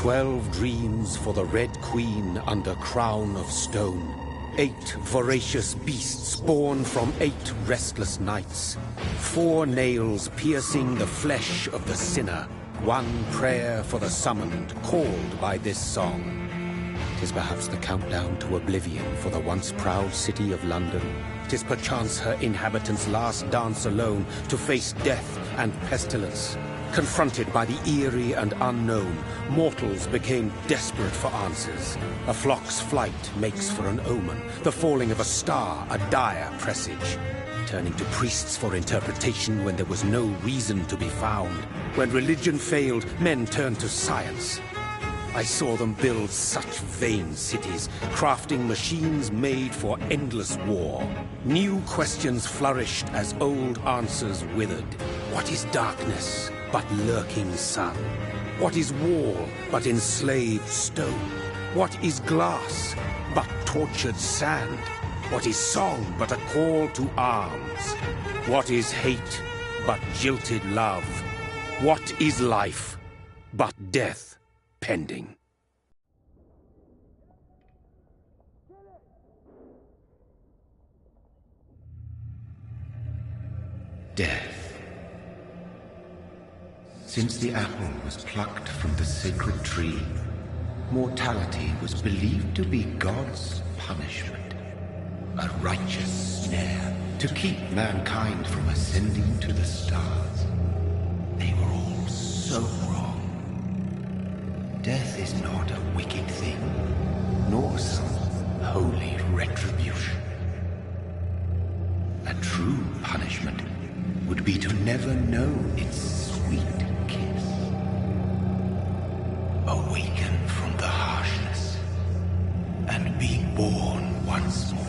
12 dreams for the Red Queen under crown of stone. 8 voracious beasts born from 8 restless nights. 4 nails piercing the flesh of the sinner. 1 prayer for the summoned, called by this song. 'Tis perhaps the countdown to oblivion for the once proud city of London. 'Tis perchance her inhabitants' last dance alone to face death and pestilence. Confronted by the eerie and unknown, mortals became desperate for answers. A flock's flight makes for an omen, the falling of a star a dire presage. Turning to priests for interpretation when there was no reason to be found. When religion failed, men turned to science. I saw them build such vain cities, crafting machines made for endless war. New questions flourished as old answers withered. What is darkness but lurking sun? What is wall but enslaved stone? What is glass but tortured sand? What is song but a call to arms? What is hate but jilted love? What is life but death pending? Death. Since the apple was plucked from the sacred tree, mortality was believed to be God's punishment, a righteous snare to keep mankind from ascending to the stars. They were all so wrong. Death is not a wicked thing, nor some holy retribution. A true punishment would be to never know its sweet kiss. Awaken from the harshness and be born once more.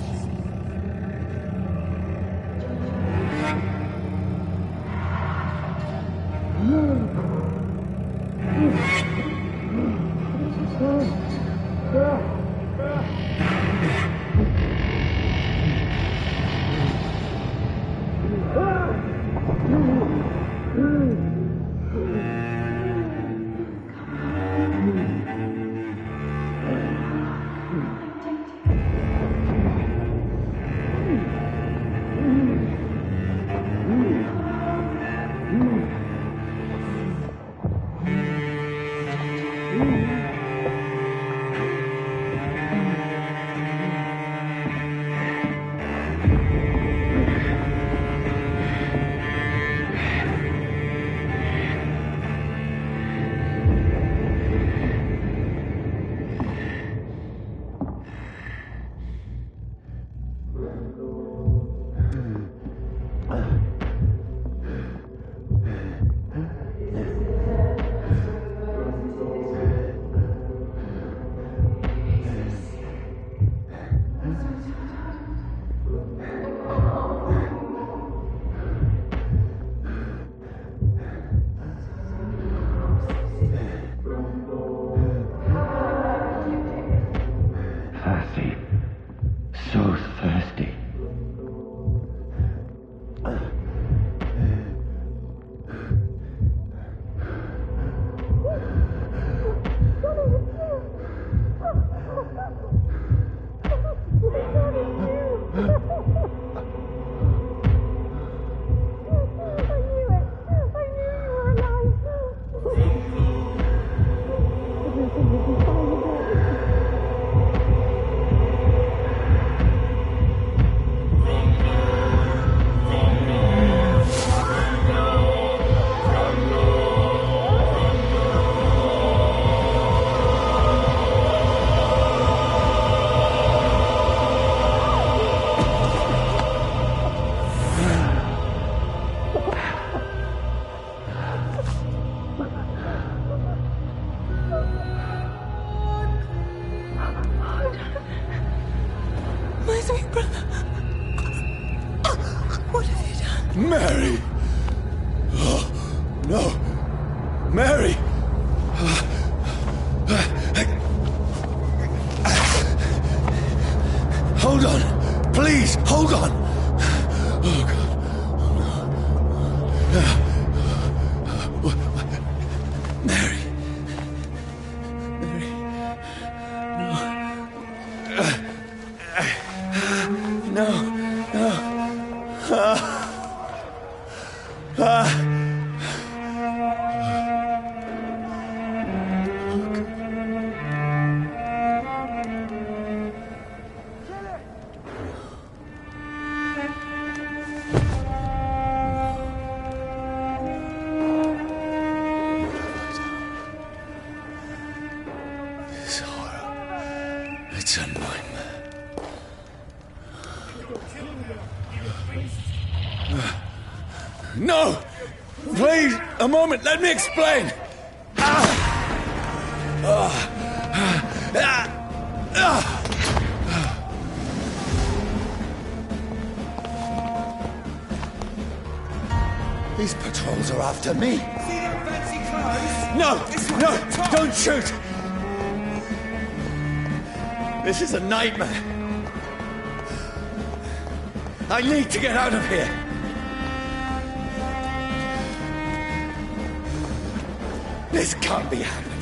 My sweet brother. What have you done? Mary! Oh, no! Mary! Hold on! Please, hold on! Oh, God. Oh, no. Mary. Mary. No. No. This horror. It's a nightmare. No! Please, a moment, let me explain! These patrols are after me. See them fancy clothes? No! This one's No! the top. Don't shoot! This is a nightmare. I need to get out of here. This can't be happening.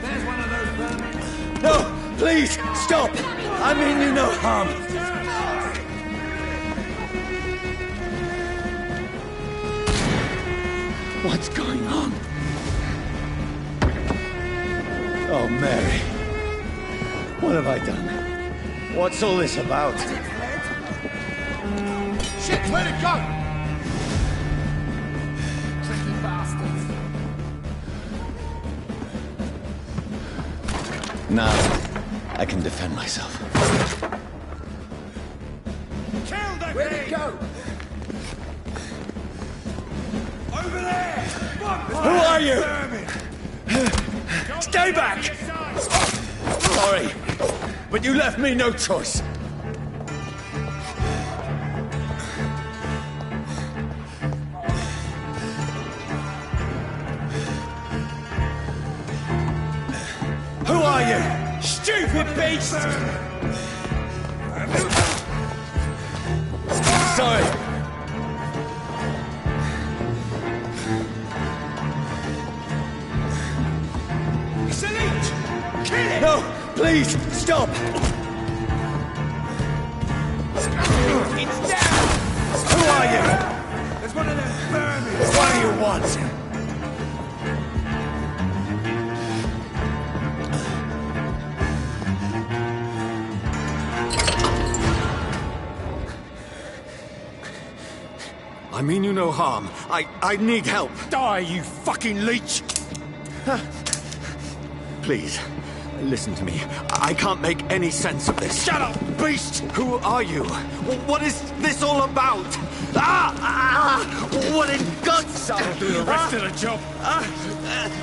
There's one of those vermin. No! Please! Stop! I mean you no harm. What's going on? Oh, Mary. What have I done? What's all this about? Shit, where'd it go? Tricky bastards. Now, I can defend myself. Kill them! Where'd it go? Over there! Who are you? Stay back! Sorry, but you left me no choice. Who are you? Stupid beast! Sorry. It's a leech! Kill it! No, please, stop! It's down! Who are you? There's one of them vermin! What do you want? I mean you no harm. I need help. Die, you fucking leech! Please, listen to me. I can't make any sense of this. Shut up, beast! Who are you? What is this all about? What in God's I'll do the rest of the job.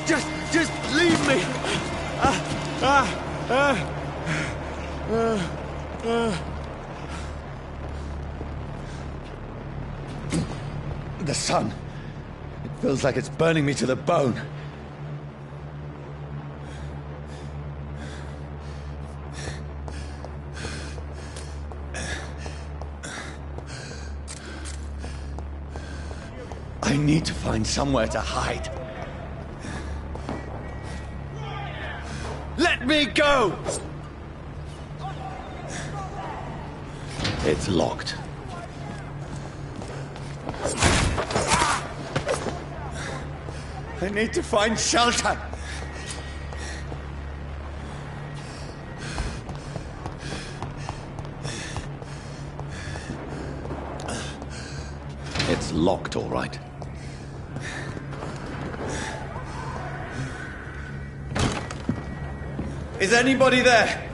Just leave me. The sun. It feels like it's burning me to the bone. I need to find somewhere to hide. Let me go! It's locked. I need to find shelter. It's locked, all right. Is anybody there?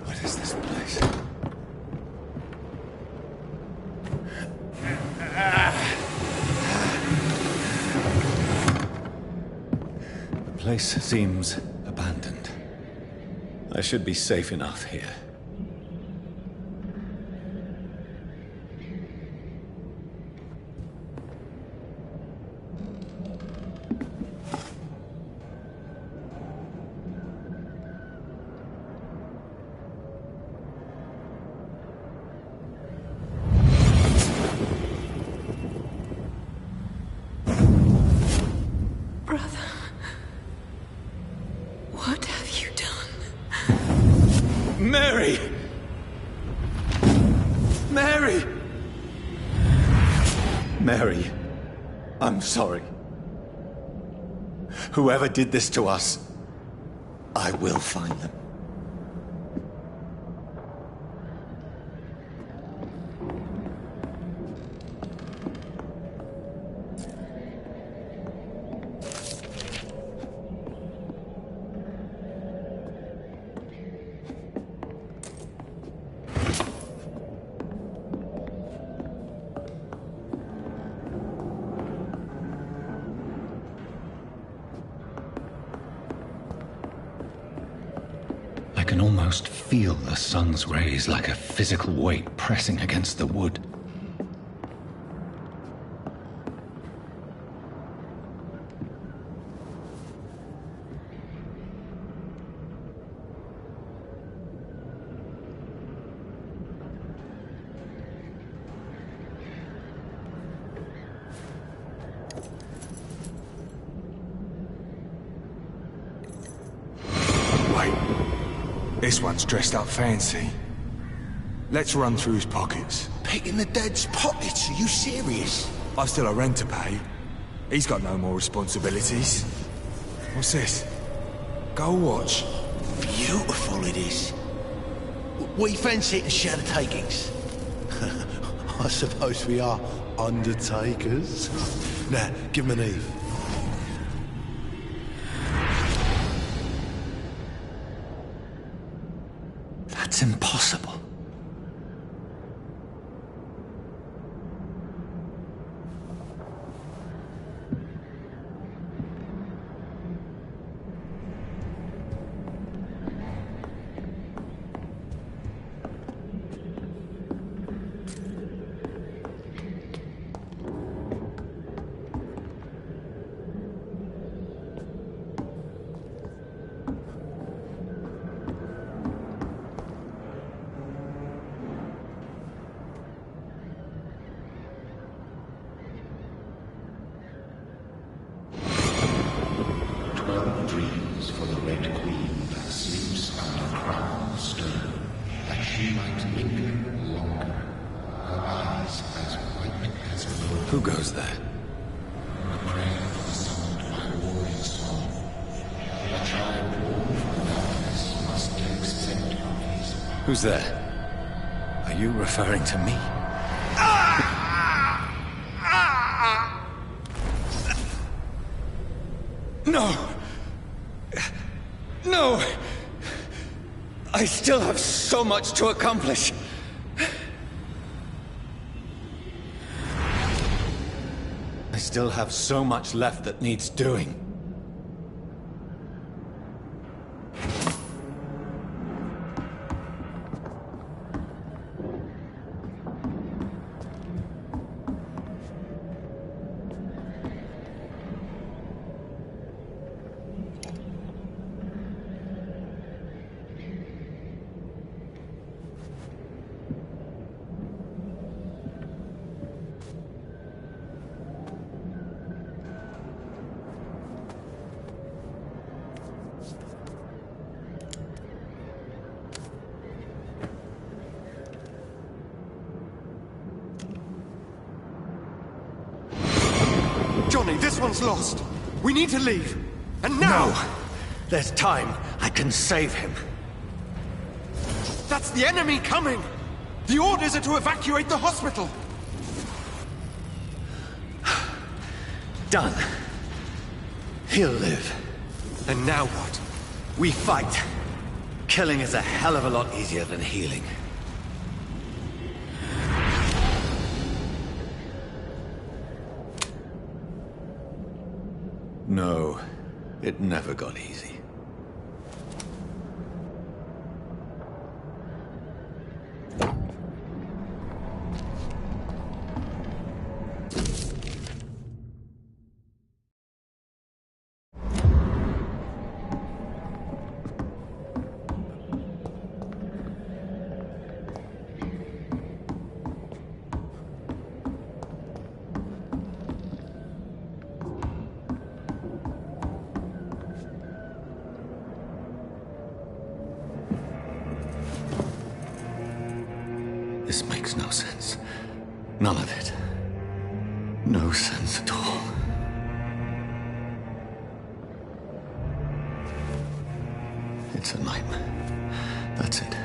What is this place? The place seems abandoned. I should be safe enough here. Brother, what have you done? Mary! Mary! Mary, I'm sorry. Whoever did this to us, I will find them. I can almost feel the sun's rays like a physical weight pressing against the wood. This one's dressed up fancy. Let's run through his pockets. Picking the dead's pockets? Are you serious? I've still a rent to pay. He's got no more responsibilities. What's this? Gold watch. Beautiful it is. We fancy it and share the takings. I suppose we are undertakers. Now, give him an Eve. That's impossible. Dreams for the Red Queen that sleeps under crown of stone, that she might linger longer, her eyes as white as gold. Who goes there? A prayer summoned by warrior song. A child born from darkness must accept of his. Who's there? Are you referring to me? No! No! I still have so much to accomplish. I still have so much left that needs doing. Johnny, this one's lost. We need to leave. And now! No! There's time. I can save him. That's the enemy coming! The orders are to evacuate the hospital! Done. He'll live. And now what? We fight. Killing is a hell of a lot easier than healing. No, it never got easy. This makes no sense. None of it. No sense at all. It's a nightmare. That's it.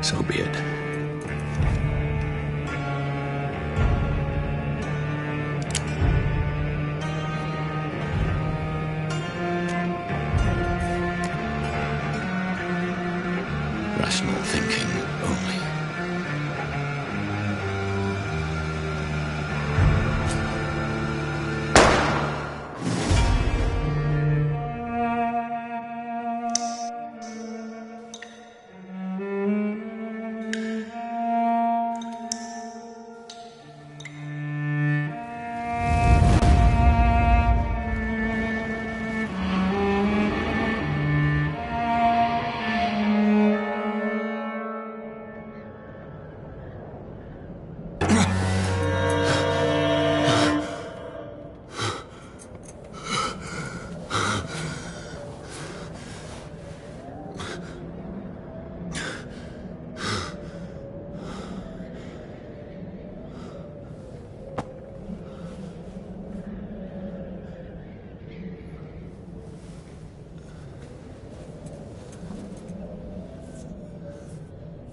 So be it. Rational thinking only.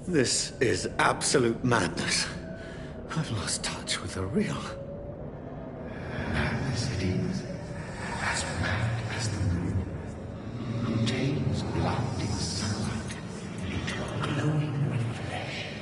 This is absolute madness. I've lost touch with the real. Madness it is, as mad as the moon, contains blinding sunlight into a glowing reflection.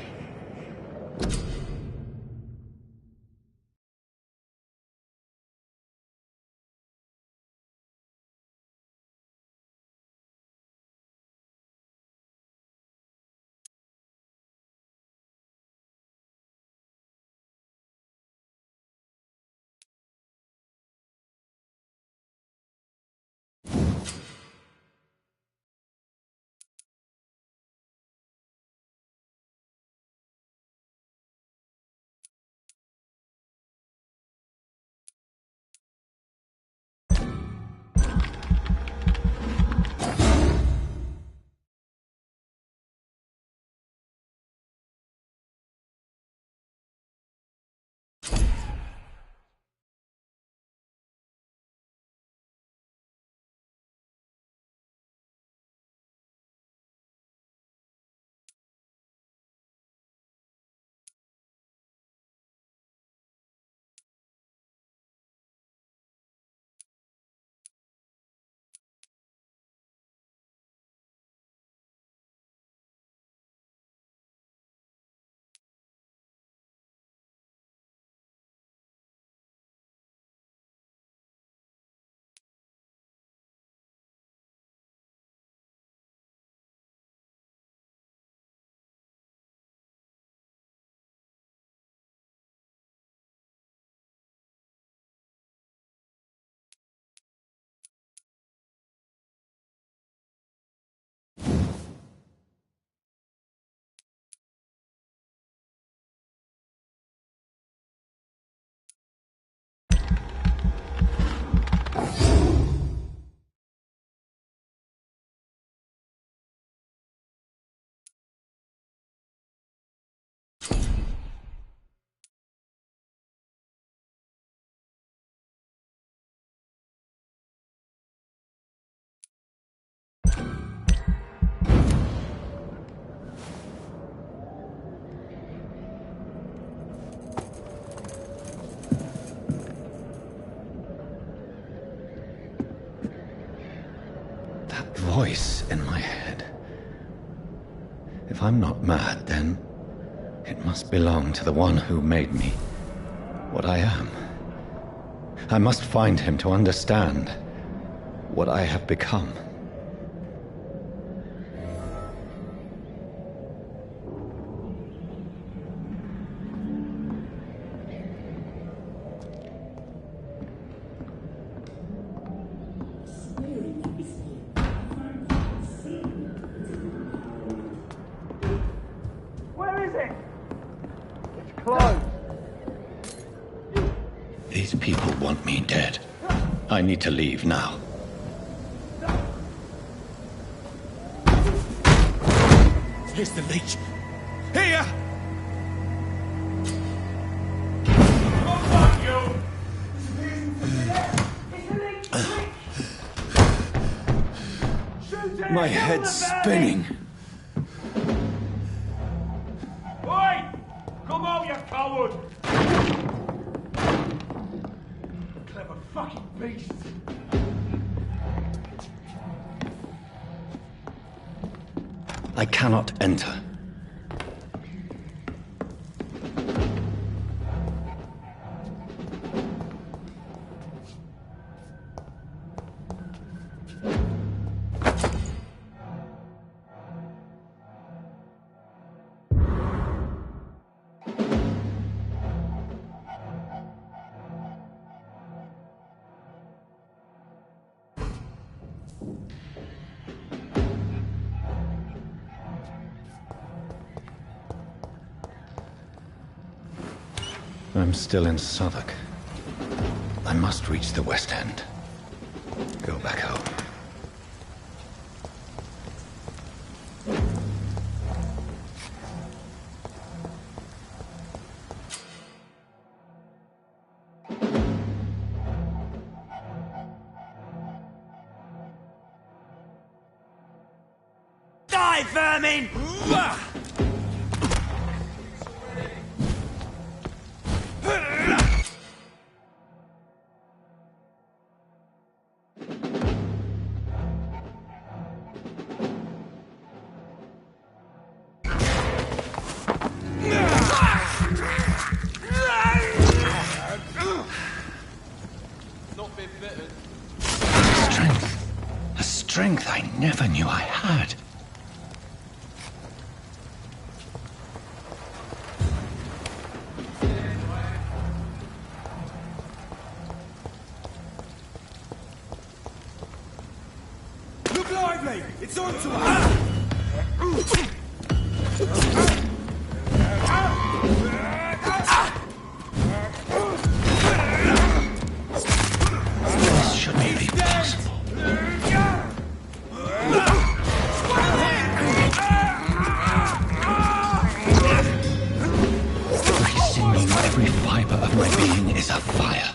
voice in my head. If I'm not mad, then it must belong to the one who made me what I am. I must find him to understand what I have become. Where is it? It's closed. These people want me dead. I need to leave now. Here's the leech. Here! Oh, fuck you! My head's spinning. Oi! Come out, you coward! Clever fucking beast! I cannot enter. I'm still in Southwark. I must reach the West End. Go back home. Die, vermin! A strength I never knew I had. Look lively! It's on to us! This shouldn't be possible. Every sinew, every fiber of my being is afire.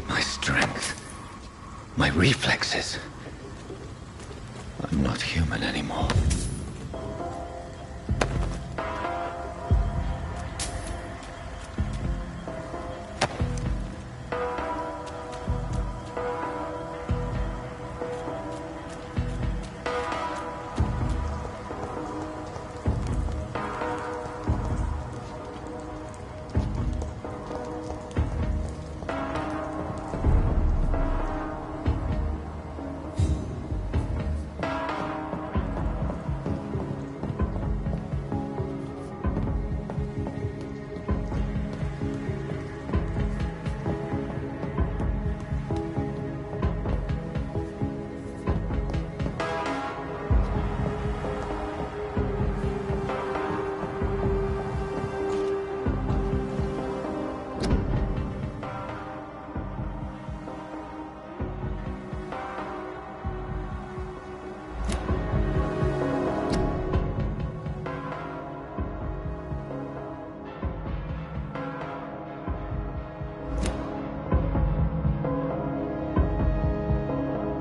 My strength, my reflexes. I'm not human anymore.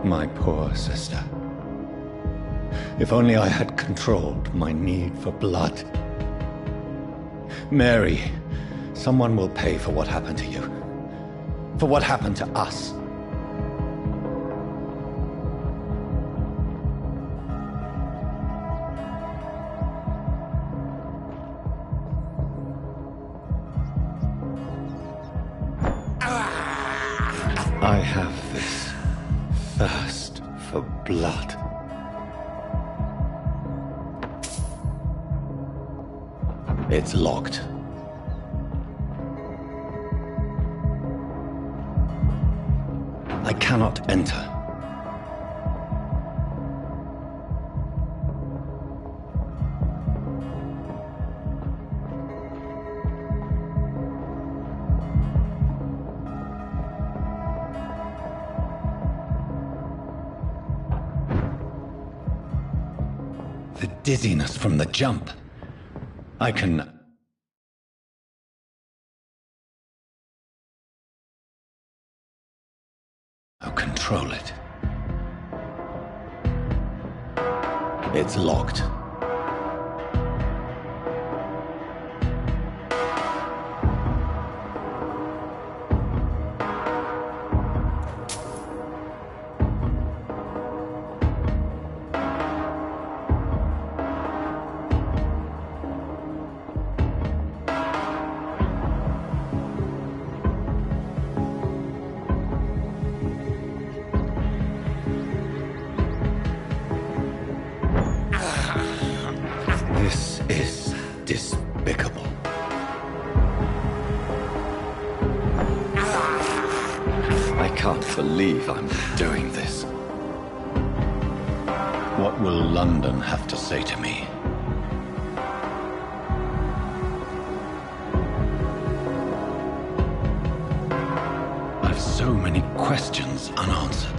My poor sister. If only I had controlled my need for blood. Mary, someone will pay for what happened to you. For what happened to us. I have this thirst for blood. It's locked. I cannot enter. The dizziness from the jump. I can... I'll control it. It's locked. This is despicable. I can't believe I'm doing this. What will London have to say to me? I've so many questions unanswered.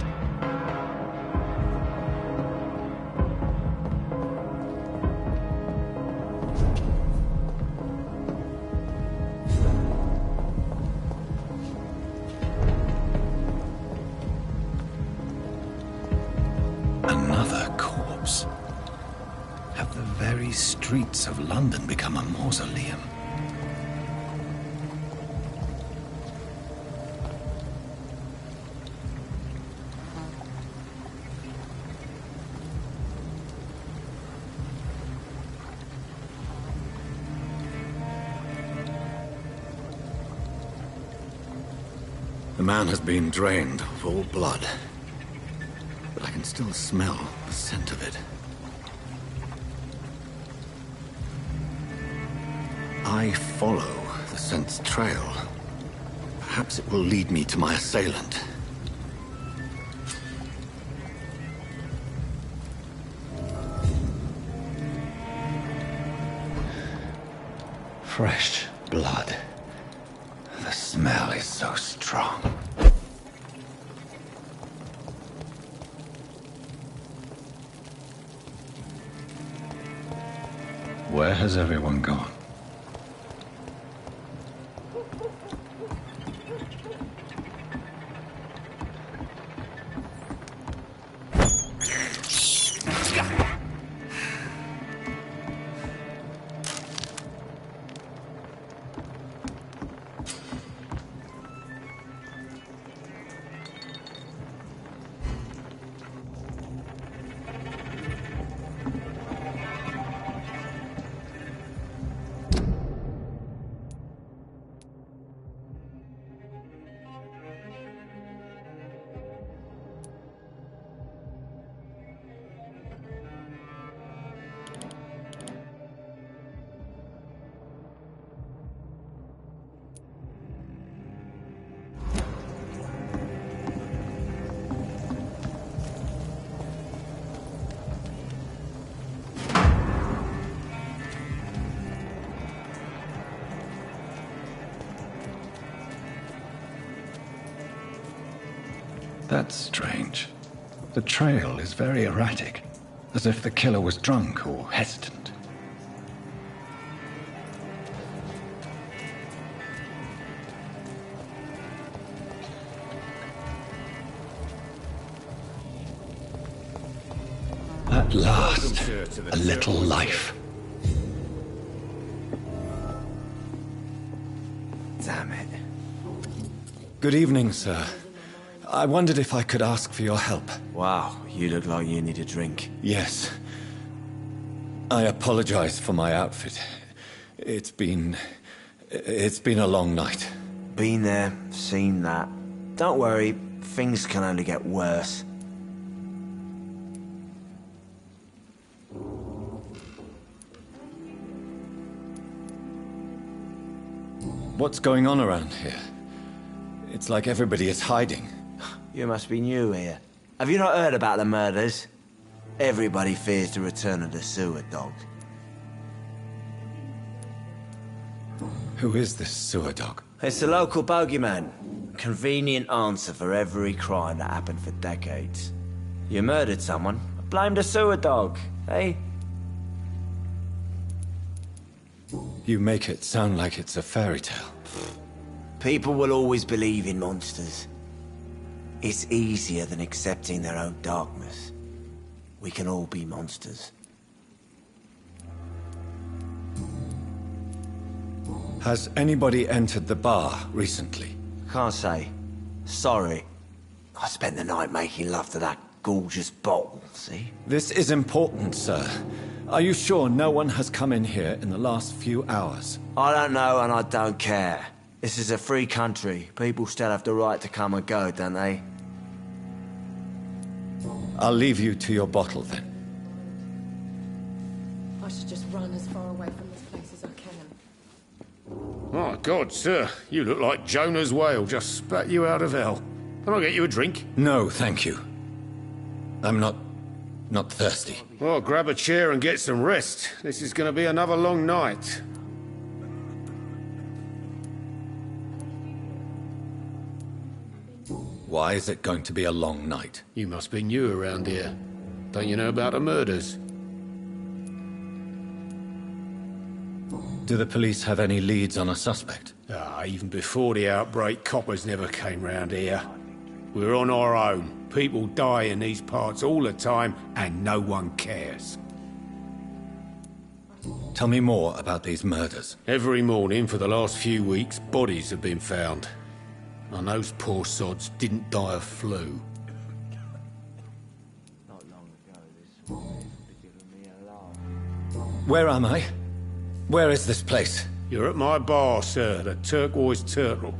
Another corpse. Have the very streets of London become a mausoleum? The man has been drained of all blood. But I can still smell the scent of it. I follow the scent's trail. Perhaps it will lead me to my assailant. Fresh blood. The smell is so strong. Where has everyone gone? That's strange. The trail is very erratic, as if the killer was drunk or hesitant. At last, a little life. Damn it. Good evening, sir. I wondered if I could ask for your help. Wow, you look like you need a drink. Yes. I apologize for my outfit. It's been a long night. Been there, seen that. Don't worry, things can only get worse. What's going on around here? It's like everybody is hiding. You must be new here. Have you not heard about the murders? Everybody fears the return of the sewer dog. Who is this sewer dog? It's the local bogeyman. Convenient answer for every crime that happened for decades. You murdered someone, blame the sewer dog, eh? You make it sound like it's a fairy tale. People will always believe in monsters. It's easier than accepting their own darkness. We can all be monsters. Has anybody entered the bar recently? Can't say. Sorry. I spent the night making love to that gorgeous bottle, see? This is important, sir. Are you sure no one has come in here in the last few hours? I don't know and I don't care. This is a free country. People still have the right to come and go, don't they? I'll leave you to your bottle, then. I should just run as far away from this place as I can. My God, sir. You look like Jonah's whale just spat you out of hell. Can I get you a drink? No, thank you. I'm not thirsty. Well, grab a chair and get some rest. This is going to be another long night. Why is it going to be a long night? You must be new around here. Don't you know about the murders? Do the police have any leads on a suspect? Even before the outbreak, coppers never came round here. We're on our own. People die in these parts all the time, and no one cares. Tell me more about these murders. Every morning for the last few weeks, bodies have been found. And those poor sods didn't die of flu. Not long ago, this woman was giving me a laugh. Where am I? Where is this place? You're at my bar, sir, the Turquoise Turtle.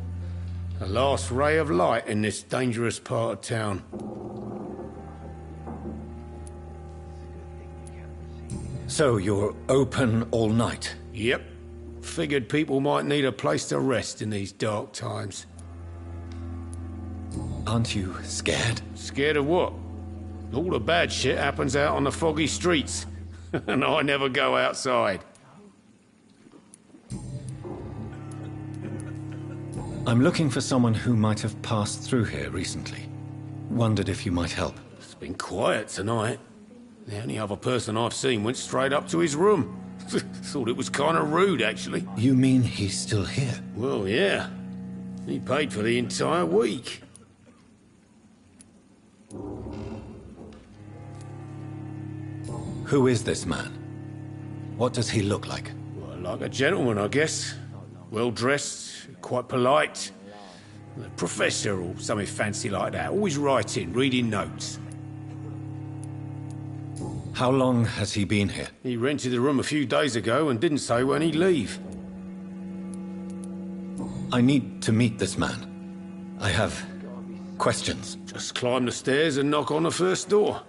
The last ray of light in this dangerous part of town. So you're open all night? Yep. Figured people might need a place to rest in these dark times. Aren't you scared? Scared of what? All the bad shit happens out on the foggy streets. And I never go outside. I'm looking for someone who might have passed through here recently. Wondered if you might help. It's been quiet tonight. The only other person I've seen went straight up to his room. Thought it was kind of rude, actually. You mean he's still here? Well, yeah. He paid for the entire week. Who is this man? What does he look like? Well, like a gentleman, I guess. Well-dressed, quite polite. A professor or something fancy like that. Always writing, reading notes. How long has he been here? He rented the room a few days ago and didn't say when he'd leave. I need to meet this man. I have questions. Just climb the stairs and knock on the first door.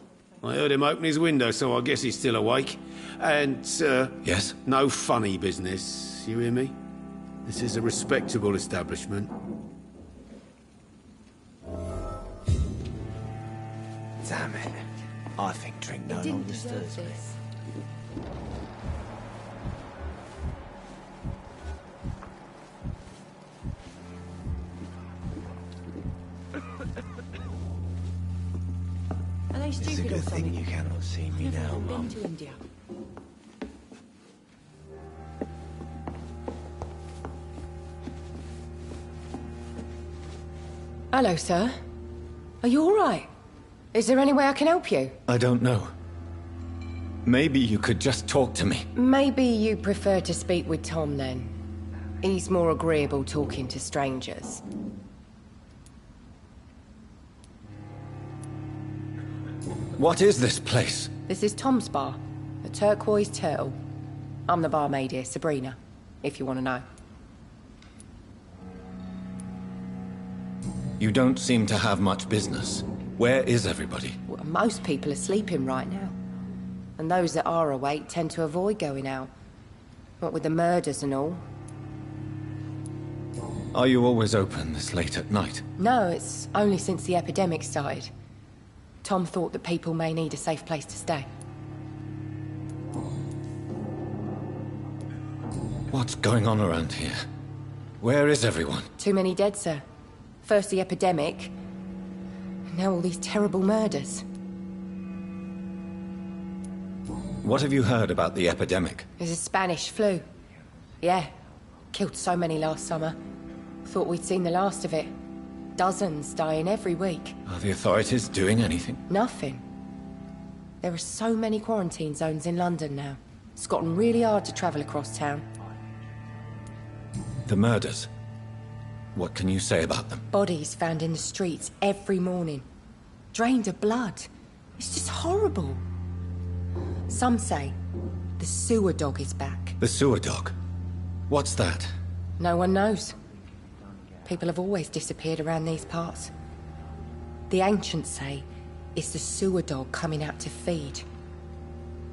I heard him open his window, so I guess he's still awake. And, Yes? no funny business, you hear me? This is a respectable establishment. Damn it. I think drink no Didn't longer deserve stirs me. this. Are they It's a stupid or good thing something? you cannot see me I've now, never Mum. been to India. Hello, sir. Are you all right? Is there any way I can help you? I don't know. Maybe you could just talk to me. Maybe you prefer to speak with Tom, then. He's more agreeable talking to strangers. What is this place? This is Tom's bar, a Turquoise Turtle. I'm the barmaid here, Sabrina, if you want to know. You don't seem to have much business. Where is everybody? Well, most people are sleeping right now. And those that are awake tend to avoid going out. What with the murders and all. Are you always open this late at night? No, it's only since the epidemic started. Tom thought that people may need a safe place to stay. What's going on around here? Where is everyone? Too many dead, sir. First the epidemic, and now all these terrible murders. What have you heard about the epidemic? There's a Spanish flu. Yeah, killed so many last summer. Thought we'd seen the last of it. Dozens dying every week. Are the authorities doing anything? Nothing. There are so many quarantine zones in London now. It's gotten really hard to travel across town. The murders. What can you say about them? Bodies found in the streets every morning. Drained of blood. It's just horrible. Some say the sewer dog is back. The sewer dog? What's that? No one knows. People have always disappeared around these parts. The ancients say it's the sewer dog coming out to feed.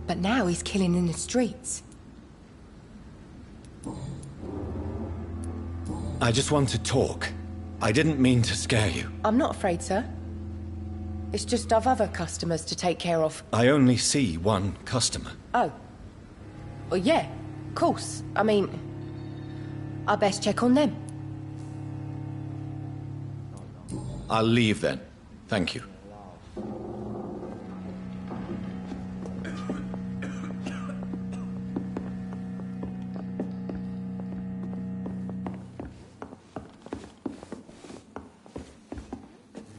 But now he's killing in the streets. I just want to talk. I didn't mean to scare you. I'm not afraid, sir. It's just I've other customers to take care of. I only see one customer. Oh. Well, yeah, of course. I mean, I best check on them. I'll leave then. Thank you.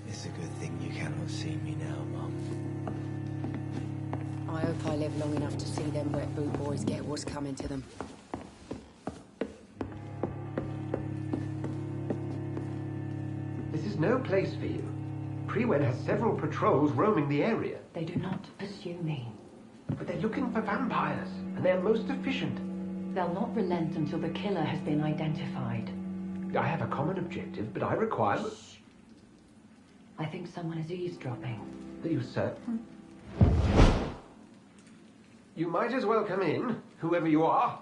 It's a good thing you cannot see me now, Mum. I hope I live long enough to see them wet boot boys get what's coming to them. This is no place for you. Prewed has several patrols roaming the area. They do not pursue me. But they're looking for vampires, and they're most efficient. They'll not relent until the killer has been identified. I have a common objective, but I require... I think someone is eavesdropping. Are you certain? You might as well come in, whoever you are.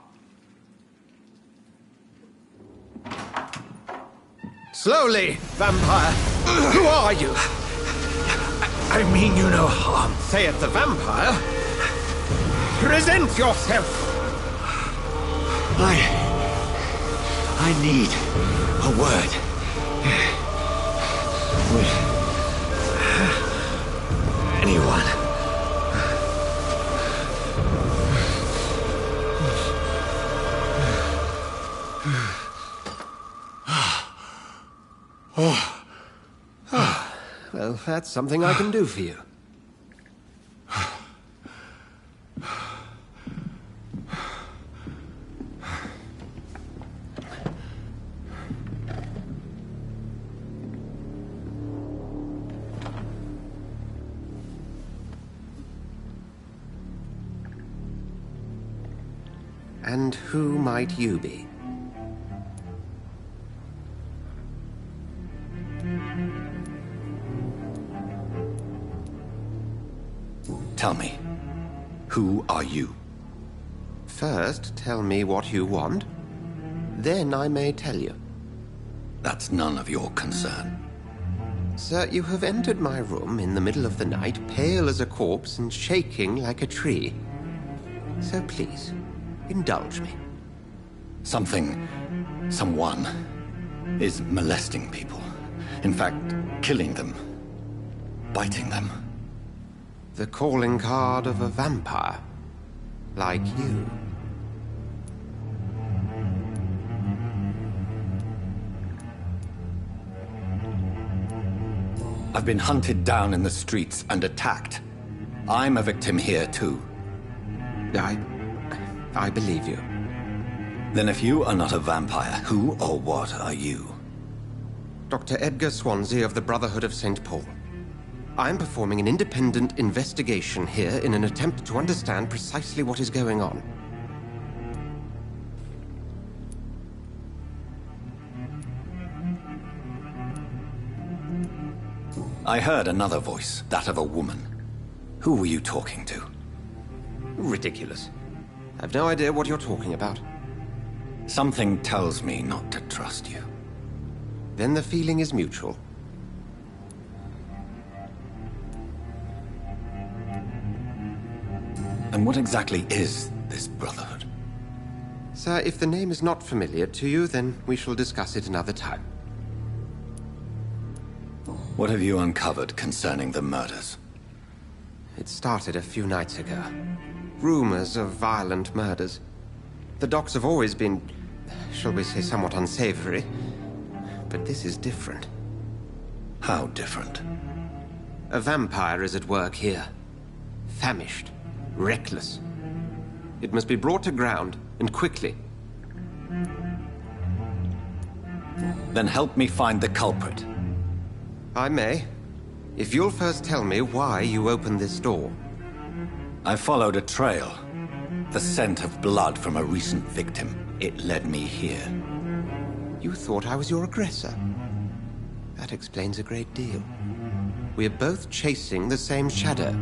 Slowly, vampire! Who are you? I mean you no harm. Saith the vampire. Present yourself! I need a word. With anyone. Well, that's something I can do for you. And who might you be? Tell me, who are you? First, tell me what you want. Then I may tell you. That's none of your concern. Sir, you have entered my room in the middle of the night, pale as a corpse and shaking like a tree. So please, indulge me. Someone is molesting people. In fact, killing them. Biting them. The calling card of a vampire. Like you. I've been hunted down in the streets and attacked. I'm a victim here, too. I believe you. Then if you are not a vampire, who or what are you? Dr. Edgar Swansea of the Brotherhood of St. Paul. I'm performing an independent investigation here in an attempt to understand precisely what is going on. I heard another voice, that of a woman. Who were you talking to? Ridiculous. I've no idea what you're talking about. Something tells me not to trust you. Then the feeling is mutual. And what exactly is this Brotherhood? Sir, if the name is not familiar to you, then we shall discuss it another time. What have you uncovered concerning the murders? It started a few nights ago. Rumors of violent murders. The docks have always been, shall we say, somewhat unsavory. But this is different. How different? A vampire is at work here. Famished. Reckless. It must be brought to ground, and quickly. Then help me find the culprit. I may. If you'll first tell me why you opened this door. I followed a trail. The scent of blood from a recent victim. It led me here. You thought I was your aggressor? That explains a great deal. We're both chasing the same shadow.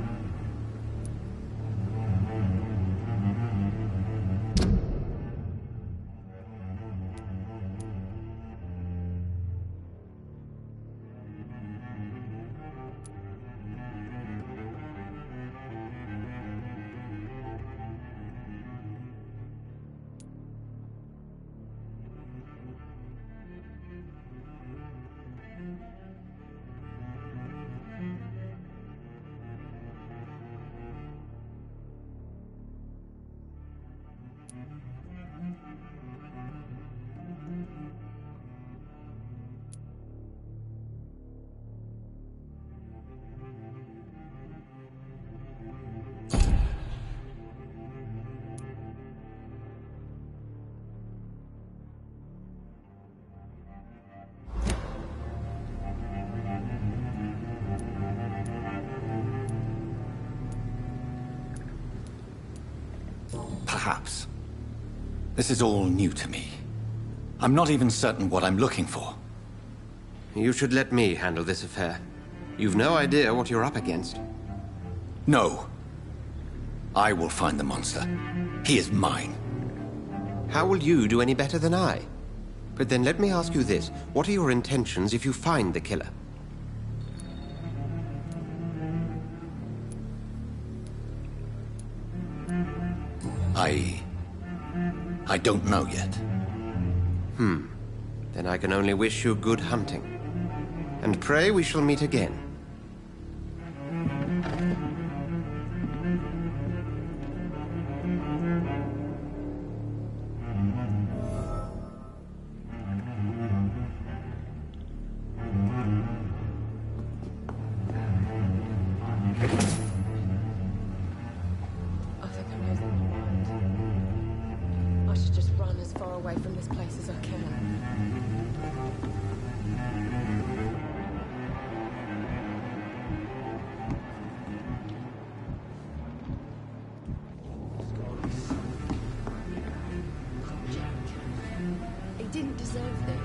Perhaps. This is all new to me. I'm not even certain what I'm looking for. You should let me handle this affair. You've no idea what you're up against. No. I will find the monster. He is mine. How will you do any better than I? But then let me ask you this. What are your intentions if you find the killer? I don't know yet. Then I can only wish you good hunting. And pray we shall meet again. I think I'm losing my mind. I should just run as far away from this place as I can. He didn't deserve this.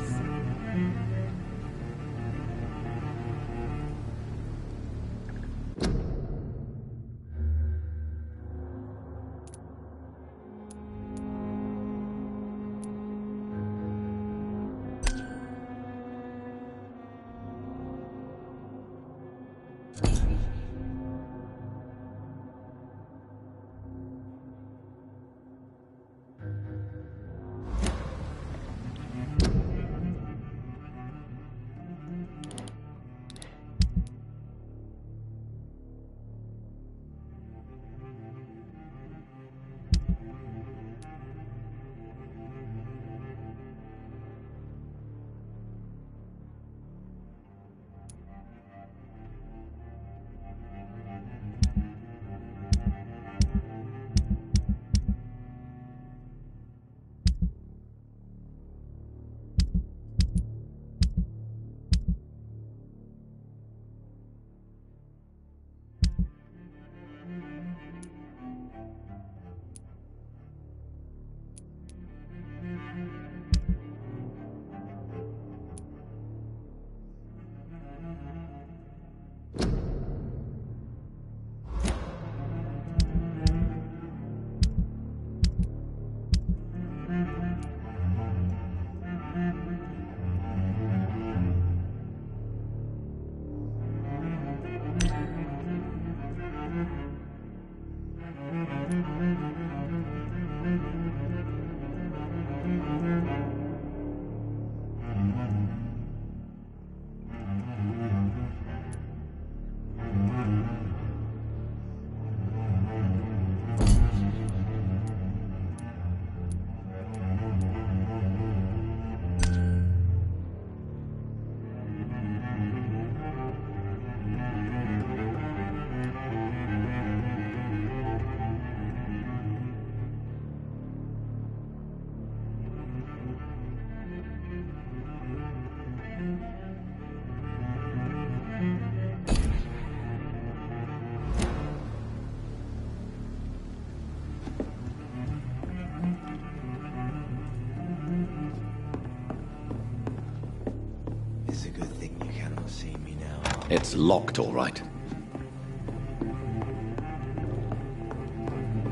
It's locked, all right.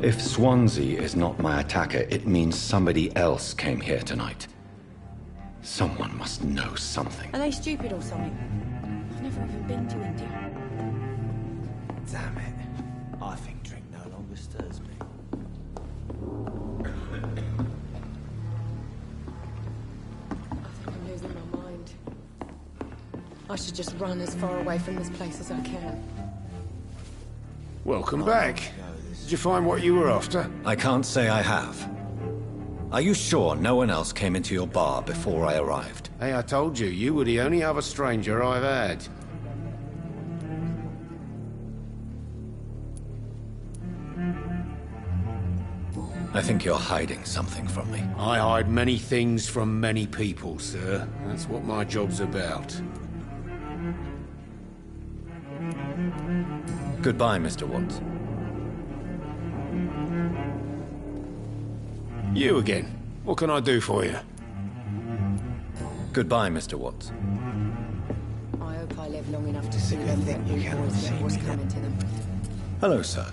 If Swansea is not my attacker, it means somebody else came here tonight. Someone must know something. Are they stupid or something? I've never even been to India. Damn it. I think drink no longer stirs me. I think I'm losing my mind. I should just run as far away from this place as I can. Welcome back. Did you find what you were after? I can't say I have. Are you sure no one else came into your bar before I arrived? Hey, I told you, you were the only other stranger I've had. I think you're hiding something from me. I hide many things from many people, sir. That's what my job's about. Goodbye, Mr. Watts. You again. What can I do for you? Goodbye, Mr. Watts. I hope I live long enough to see them that you boys get what's coming to them. Hello, sir.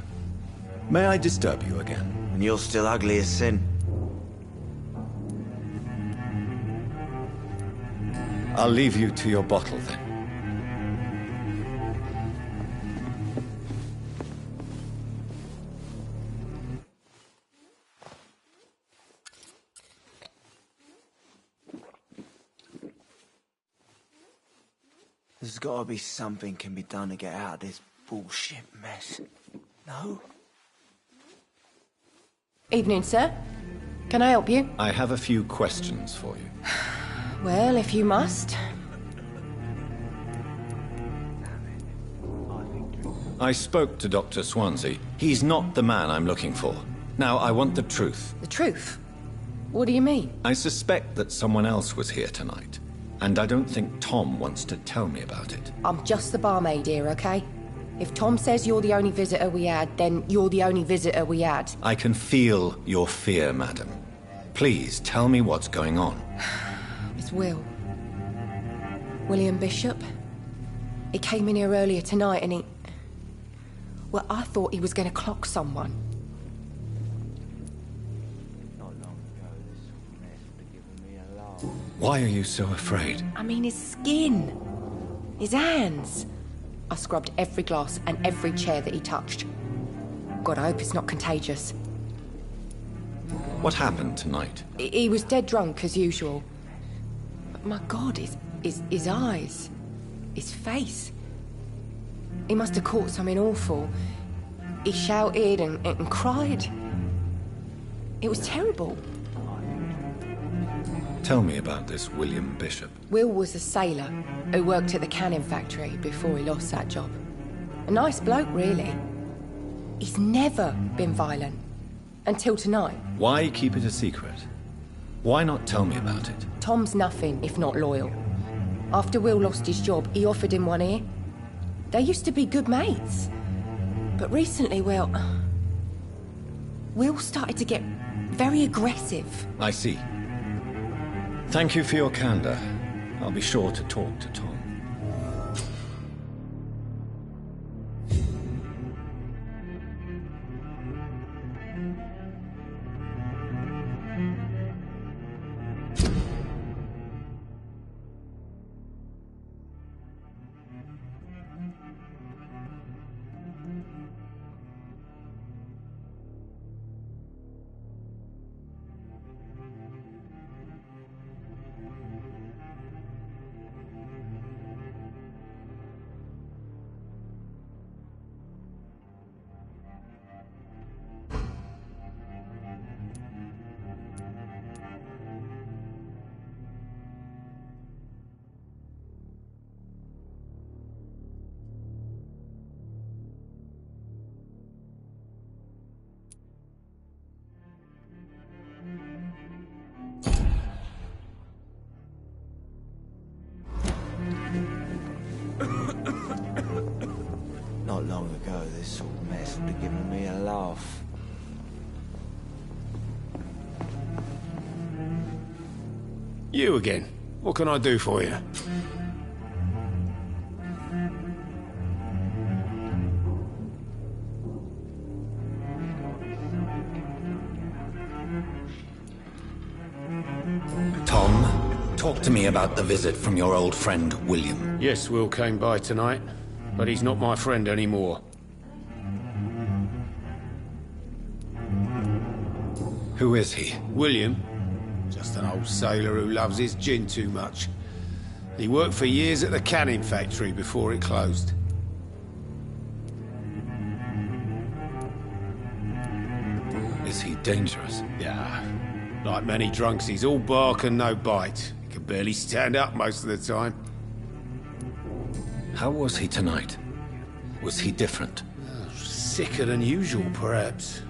May I disturb you again? And you're still ugly as sin. I'll leave you to your bottle, then. There's gotta be something can be done to get out of this bullshit mess. No? Evening, sir. Can I help you? I have a few questions for you. Well, if you must. I spoke to Dr. Swansea. He's not the man I'm looking for. Now, I want the truth. The truth? What do you mean? I suspect that someone else was here tonight, and I don't think Tom wants to tell me about it. I'm just the barmaid here, okay? If Tom says you're the only visitor we had, then you're the only visitor we had. I can feel your fear, madam. Please, tell me what's going on. It's Will. William Bishop. He came in here earlier tonight and he... Well, I thought he was going to clock someone. Why are you so afraid? I mean, his skin. His hands. I scrubbed every glass and every chair that he touched. God, I hope it's not contagious. What happened tonight? He was dead drunk, as usual. But my God, his eyes. His face. He must have caught something awful. He shouted and cried. It was terrible. Tell me about this William Bishop. Will was a sailor who worked at the canning factory before he lost that job. A nice bloke, really. He's never been violent. Until tonight. Why keep it a secret? Why not tell me about it? Tom's nothing if not loyal. After Will lost his job, he offered him one ear. They used to be good mates. But recently, well... Will started to get very aggressive. I see. Thank you for your candor. I'll be sure to talk to Tom. Not long ago, this sort of mess would have given me a laugh. You again. What can I do for you? Tom, talk to me about the visit from your old friend, William. Yes, Will came by tonight, but he's not my friend anymore. Who is he? William? Just an old sailor who loves his gin too much. He worked for years at the canning factory before it closed. Is he dangerous? Yeah. Like many drunks, he's all bark and no bite. He can barely stand up most of the time. How was he tonight? Was he different? Sicker than usual, perhaps.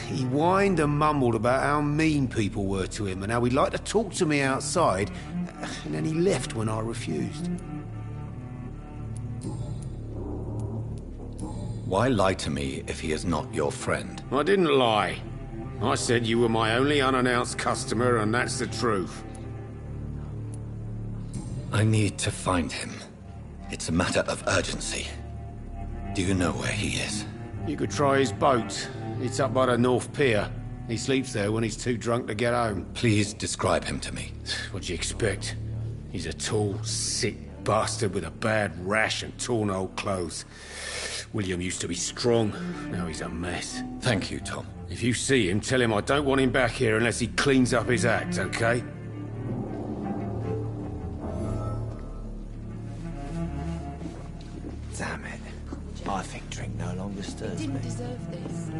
He whined and mumbled about how mean people were to him and how he'd like to talk to me outside, and then he left when I refused. Why lie to me if he is not your friend? I didn't lie. I said you were my only unannounced customer, and that's the truth. I need to find him. It's a matter of urgency. Do you know where he is? You could try his boat. It's up by the North Pier. He sleeps there when he's too drunk to get home. Please describe him to me. What do you expect? He's a tall, sick bastard with a bad rash and torn old clothes. William used to be strong. Now he's a mess. Thank you, Tom. If you see him, tell him I don't want him back here unless he cleans up his act, okay? Damn it. I think drink no longer stirs me. Didn't deserve this.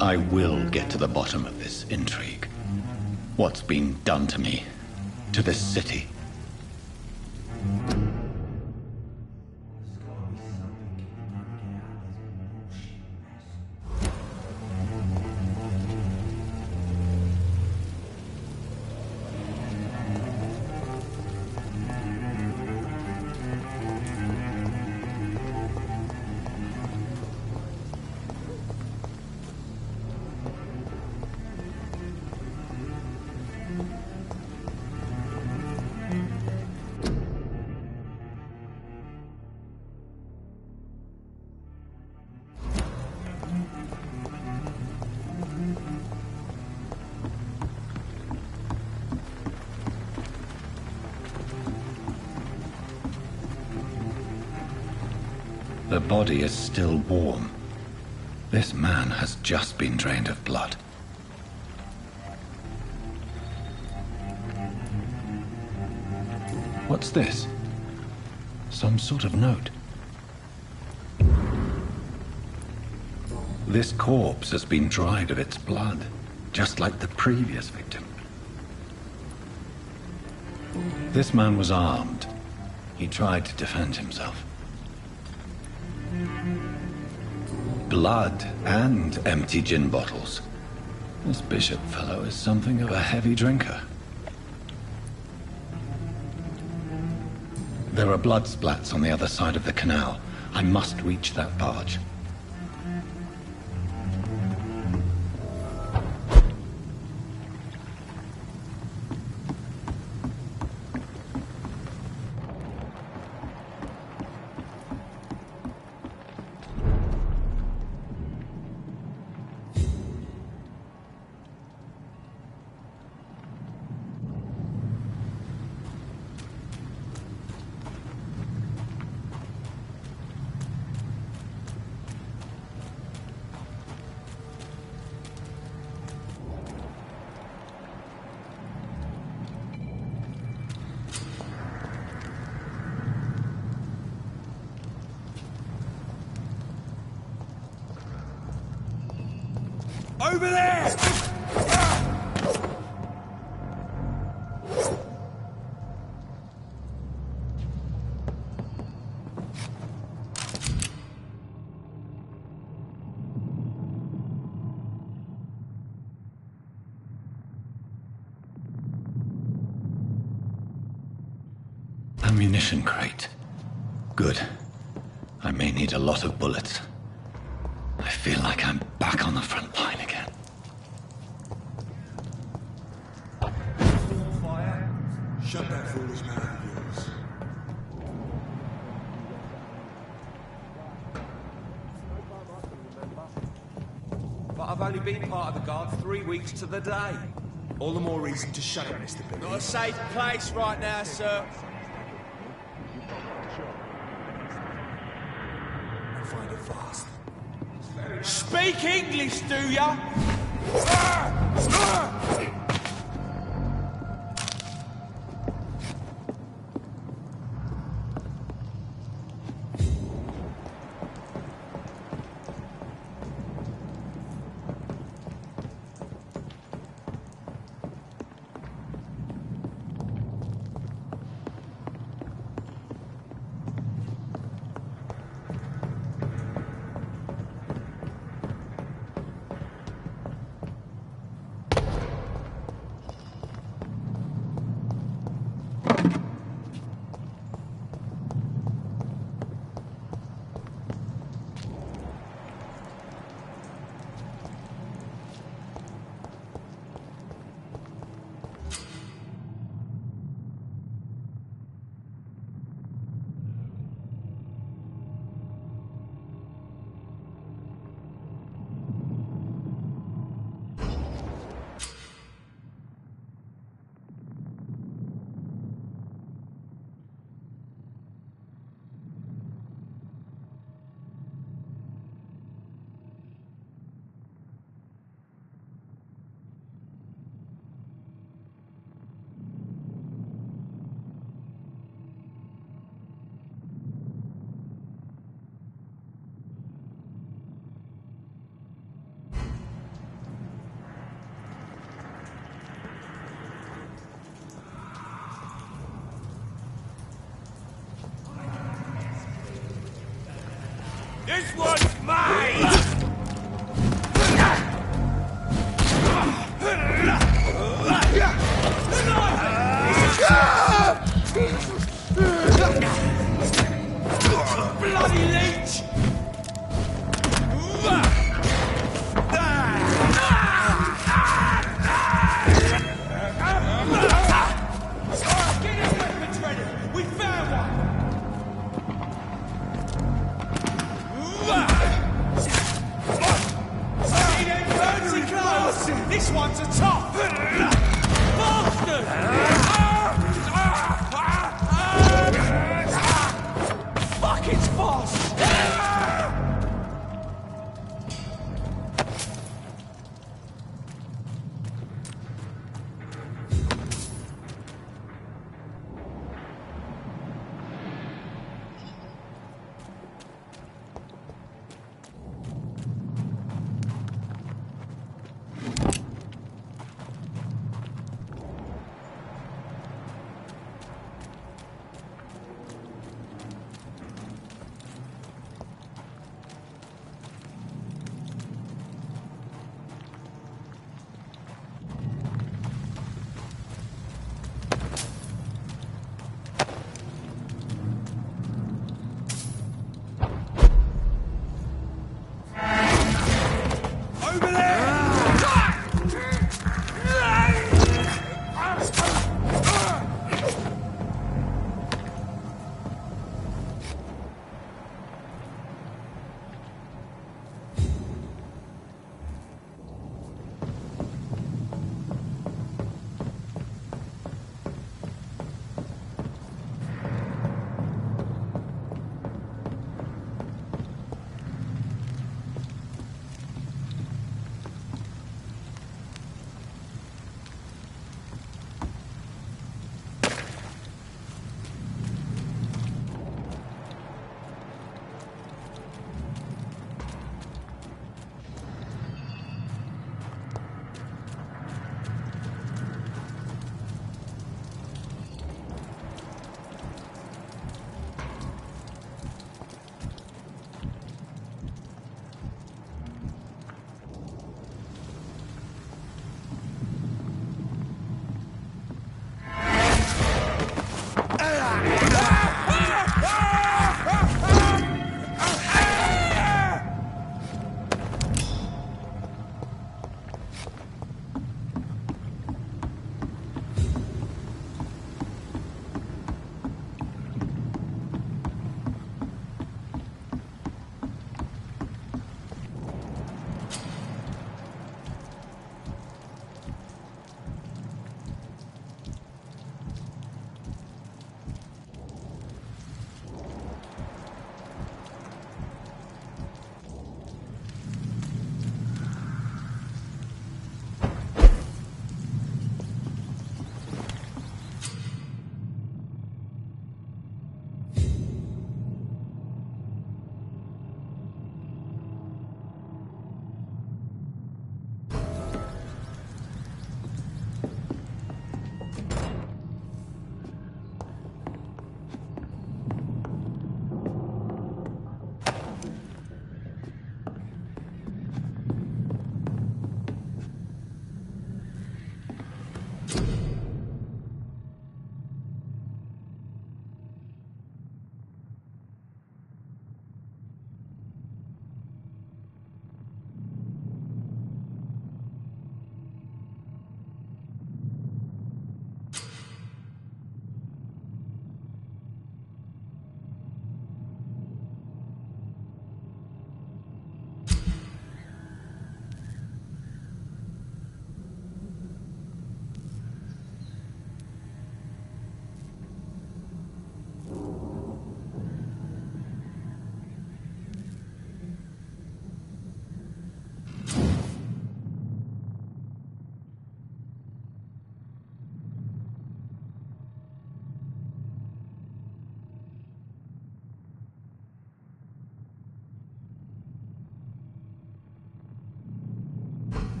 I will get to the bottom of this intrigue. What's been done to me, to this city. The body is still warm. This man has just been drained of blood. What's this? Some sort of note. This corpse has been dried of its blood, just like the previous victim. This man was armed. He tried to defend himself. Blood and empty gin bottles. This bishop fellow is something of a heavy drinker. There are blood splats on the other side of the canal. I must reach that barge. Over there! Ammunition crate. Good. I may need a lot of bullets. I feel like I'm back on the front line again. Fire. Shut that foolish mouth of yours. But I've only been part of the guard 3 weeks to the day. All the more reason to shut it, Mr. Billy. Not a safe place right now, sir. And find it fast. Speak English, do ya? This one's mine! Bloody leech! Get your weapons ready! We found one! See them fancy clothes? This one's a top! Bastard! Fuck, it's fast!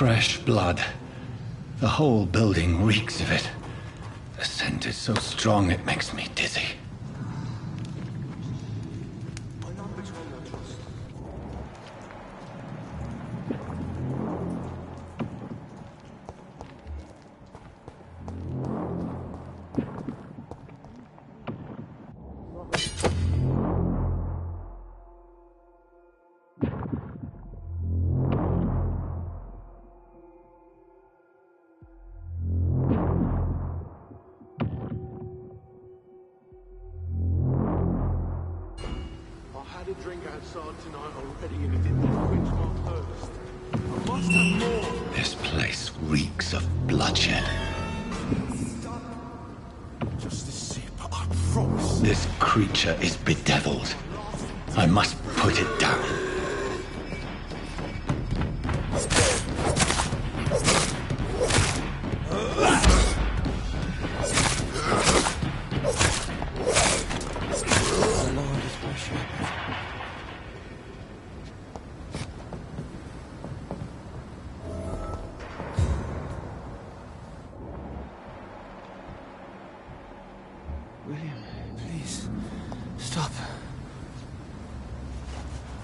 fresh blood. The whole building reeks of it. The scent is so strong it makes me dizzy. This place reeks of bloodshed. Just a sip, I promise. This creature is bedeviled. I must put it down.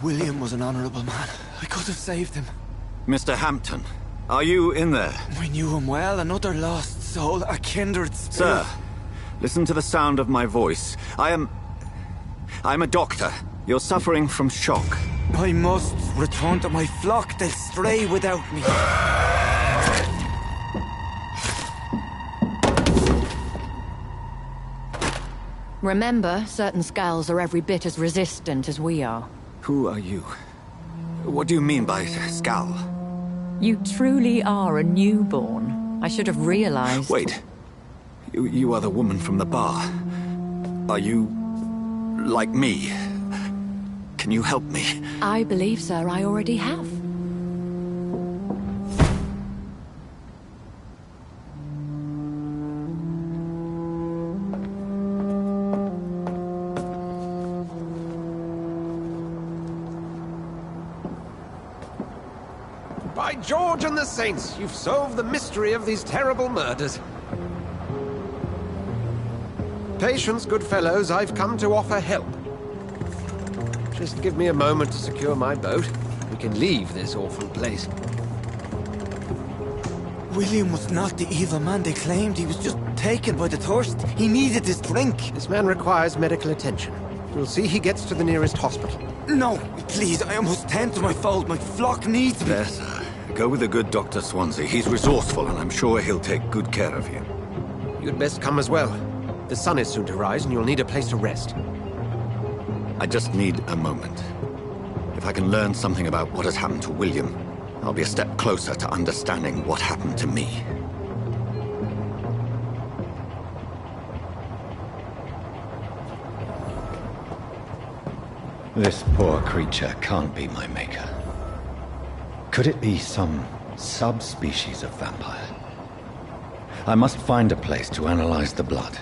William was an honorable man. I could have saved him. Mr. Hampton, are you in there? We knew him well, another lost soul, a kindred spirit. Sir, listen to the sound of my voice. I'm a doctor. You're suffering from shock. I must return to my flock. They'll stray without me. Remember, certain skulls are every bit as resistant as we are. Who are you? What do you mean by skull? You truly are a newborn. I should have realized. Wait. You are the woman from the bar. Are you like me? Can you help me? I believe, sir, I already have. By George and the Saints, you've solved the mystery of these terrible murders. Patience, good fellows, I've come to offer help. Just give me a moment to secure my boat. We can leave this awful place. William was not the evil man they claimed. He was just taken by the thirst. He needed this drink. This man requires medical attention. We'll see he gets to the nearest hospital. No, please, I must tend to my fold. My flock needs me. There, sir. Go with the good Dr. Swansea. He's resourceful, and I'm sure he'll take good care of you. You'd best come as well. The sun is soon to rise, and you'll need a place to rest. I just need a moment. If I can learn something about what has happened to William, I'll be a step closer to understanding what happened to me. This poor creature can't be my maker. Could it be some subspecies of vampire? I must find a place to analyze the blood.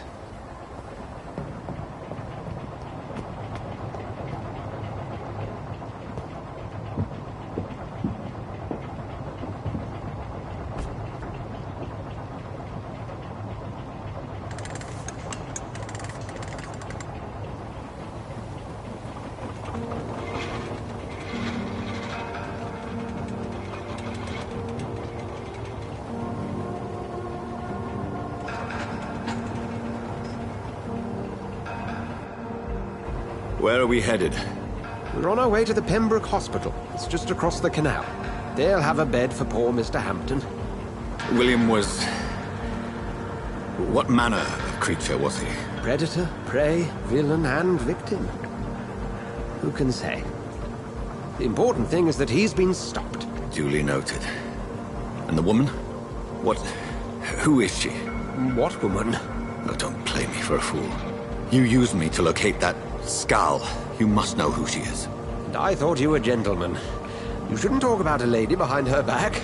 Where are we headed? We're on our way to the Pembroke Hospital. It's just across the canal. They'll have a bed for poor Mr. Hampton. William was... What manner of creature was he? Predator, prey, villain, and victim. Who can say? The important thing is that he's been stopped. Duly noted. And the woman? What... Who is she? What woman? Oh, don't play me for a fool. You used me to locate that skull. You must know who she is. And I thought you a gentleman. You shouldn't talk about a lady behind her back,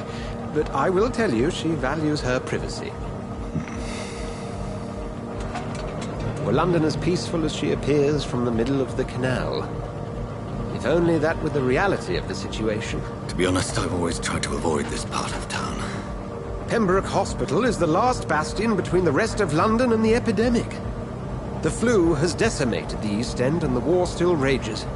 but I will tell you she values her privacy. Were London as peaceful as she appears from the middle of the canal? If only that were the reality of the situation. To be honest, I've always tried to avoid this part of town. Pembroke Hospital is the last bastion between the rest of London and the epidemic. The flu has decimated the East End and the war still rages.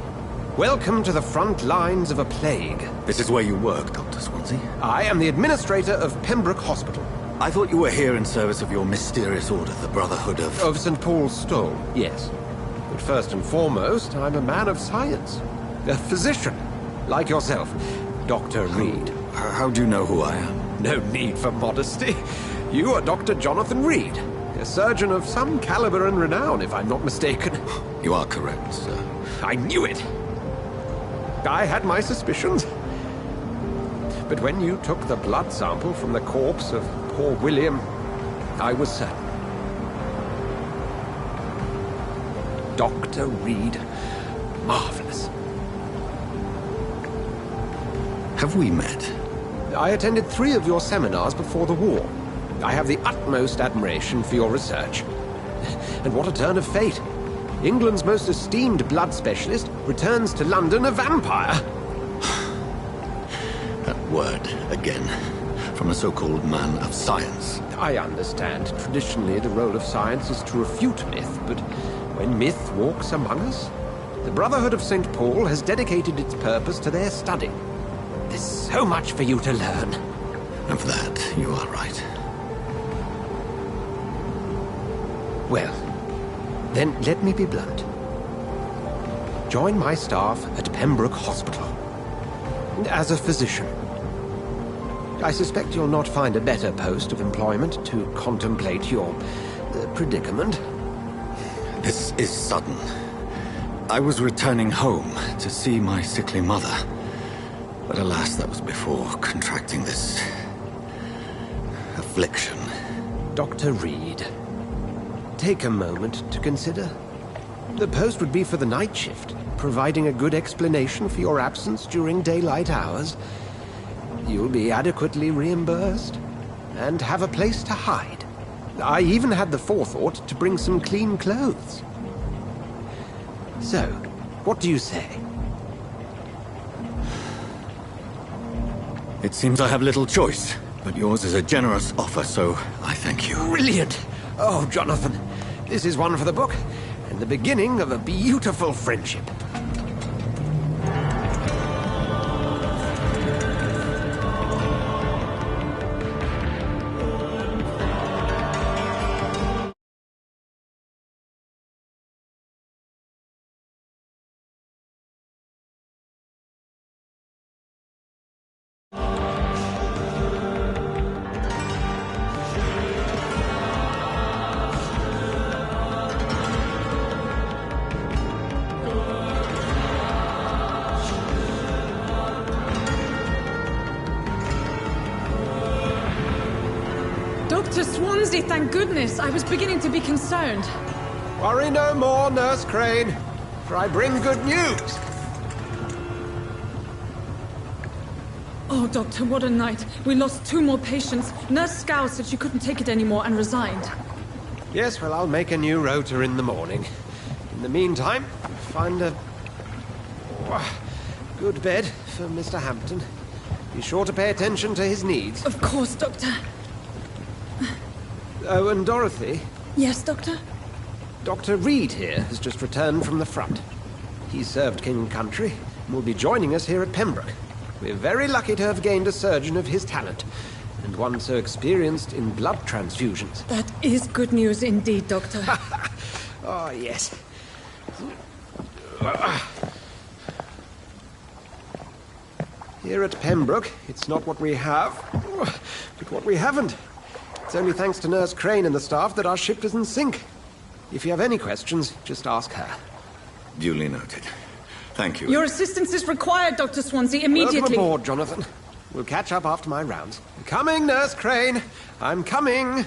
Welcome to the front lines of a plague. This is where you work, Dr. Swansea? I am the administrator of Pembroke Hospital. I thought you were here in service of your mysterious order, the Brotherhood of... Of St. Paul's Stole, yes. But first and foremost, I'm a man of science. A physician, like yourself, Dr. Reed. How do you know who I am? No need for modesty. You are Dr. Jonathan Reed, a surgeon of some caliber and renown, if I'm not mistaken. You are correct, sir. I knew it! I had my suspicions. But when you took the blood sample from the corpse of poor William, I was certain. Dr. Reed. Marvelous. Have we met? I attended 3 of your seminars before the war. I have the utmost admiration for your research. And what a turn of fate. England's most esteemed blood specialist returns to London a vampire. That word, again, from a so-called man of science. I understand. Traditionally, the role of science is to refute myth, but when myth walks among us, the Brotherhood of St. Paul has dedicated its purpose to their study. There's so much for you to learn. And for that, you are right. Well, then let me be blunt. Join my staff at Pembroke Hospital. As a physician. I suspect you'll not find a better post of employment to contemplate your predicament. This is sudden. I was returning home to see my sickly mother. But alas, that was before contracting this... affliction. Dr. Reed, take a moment to consider. The post would be for the night shift, providing a good explanation for your absence during daylight hours. You'll be adequately reimbursed, and have a place to hide. I even had the forethought to bring some clean clothes. So, what do you say? It seems I have little choice, but yours is a generous offer, so I thank you. Brilliant! Oh, Jonathan, this is one for the book, and the beginning of a beautiful friendship. Dr. Swansea, thank goodness. I was beginning to be concerned. Worry no more, Nurse Crane, for I bring good news. Oh, Doctor, what a night. We lost 2 more patients. Nurse Scow said she couldn't take it anymore and resigned. Yes, well, I'll make a new rota in the morning. In the meantime, find a good bed for Mr. Hampton. Be sure to pay attention to his needs. Of course, Doctor. Oh, and Dorothy? Yes, Doctor? Dr. Reed here has just returned from the front. He served King and Country and will be joining us here at Pembroke. We're very lucky to have gained a surgeon of his talent, and one so experienced in blood transfusions. That is good news indeed, Doctor. Oh, yes. Here at Pembroke, it's not what we have, but what we haven't. It's only thanks to Nurse Crane and the staff that our ship doesn't sink. If you have any questions, just ask her. Duly noted. Thank you. Your assistance is required, Dr. Swansea, immediately. Welcome aboard, Jonathan. We'll catch up after my rounds. Coming, Nurse Crane. I'm coming.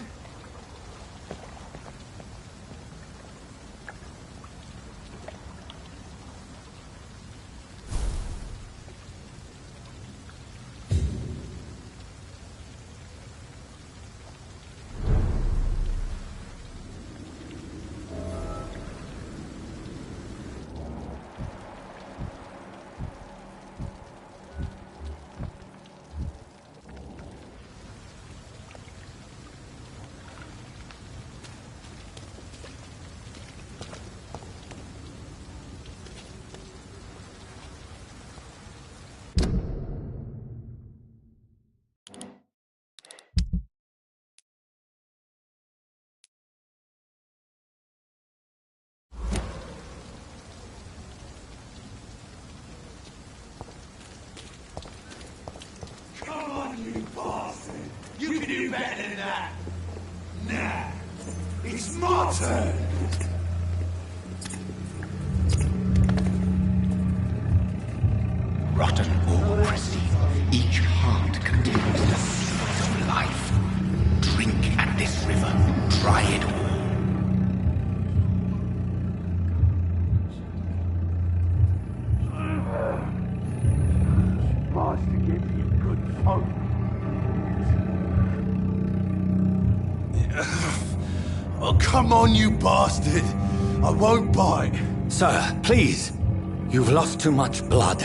be better than that. Nah. It's my turn. Rotten autocracy. Each heart contains the seeds of life. Drink at this river. Try it all. Supposed to give you good folk. Oh, come on, you bastard. I won't bite. Sir, please. You've lost too much blood.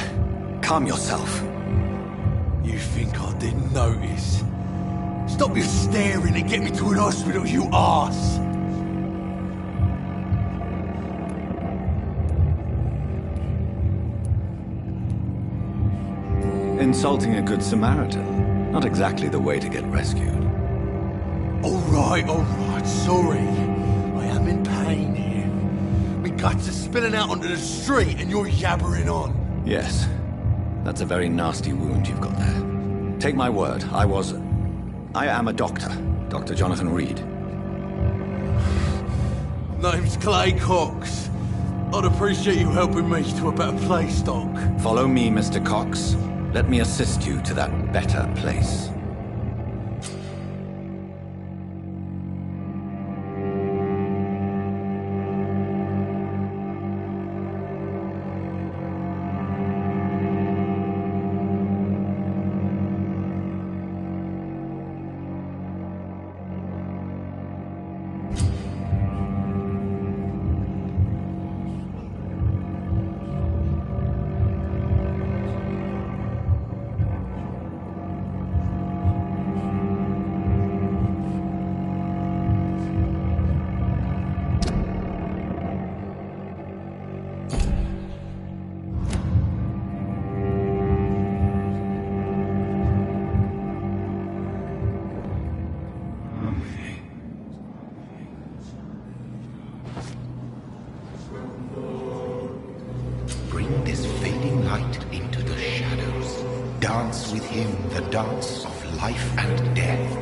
Calm yourself. You think I didn't notice? Stop your staring and get me to an hospital, you arse! Insulting a good Samaritan. Not exactly the way to get rescued. Alright, sorry. I am in pain here. My guts are spilling out onto the street and you're yabbering on. Yes. That's a very nasty wound you've got there. Take my word, I am a doctor. Dr. Jonathan Reed. Name's Clay Cox. I'd appreciate you helping me to a better place, Doc. Follow me, Mr. Cox. Let me assist you to that better place. Bring this fading light into the shadows. Dance with him the dance of life and death.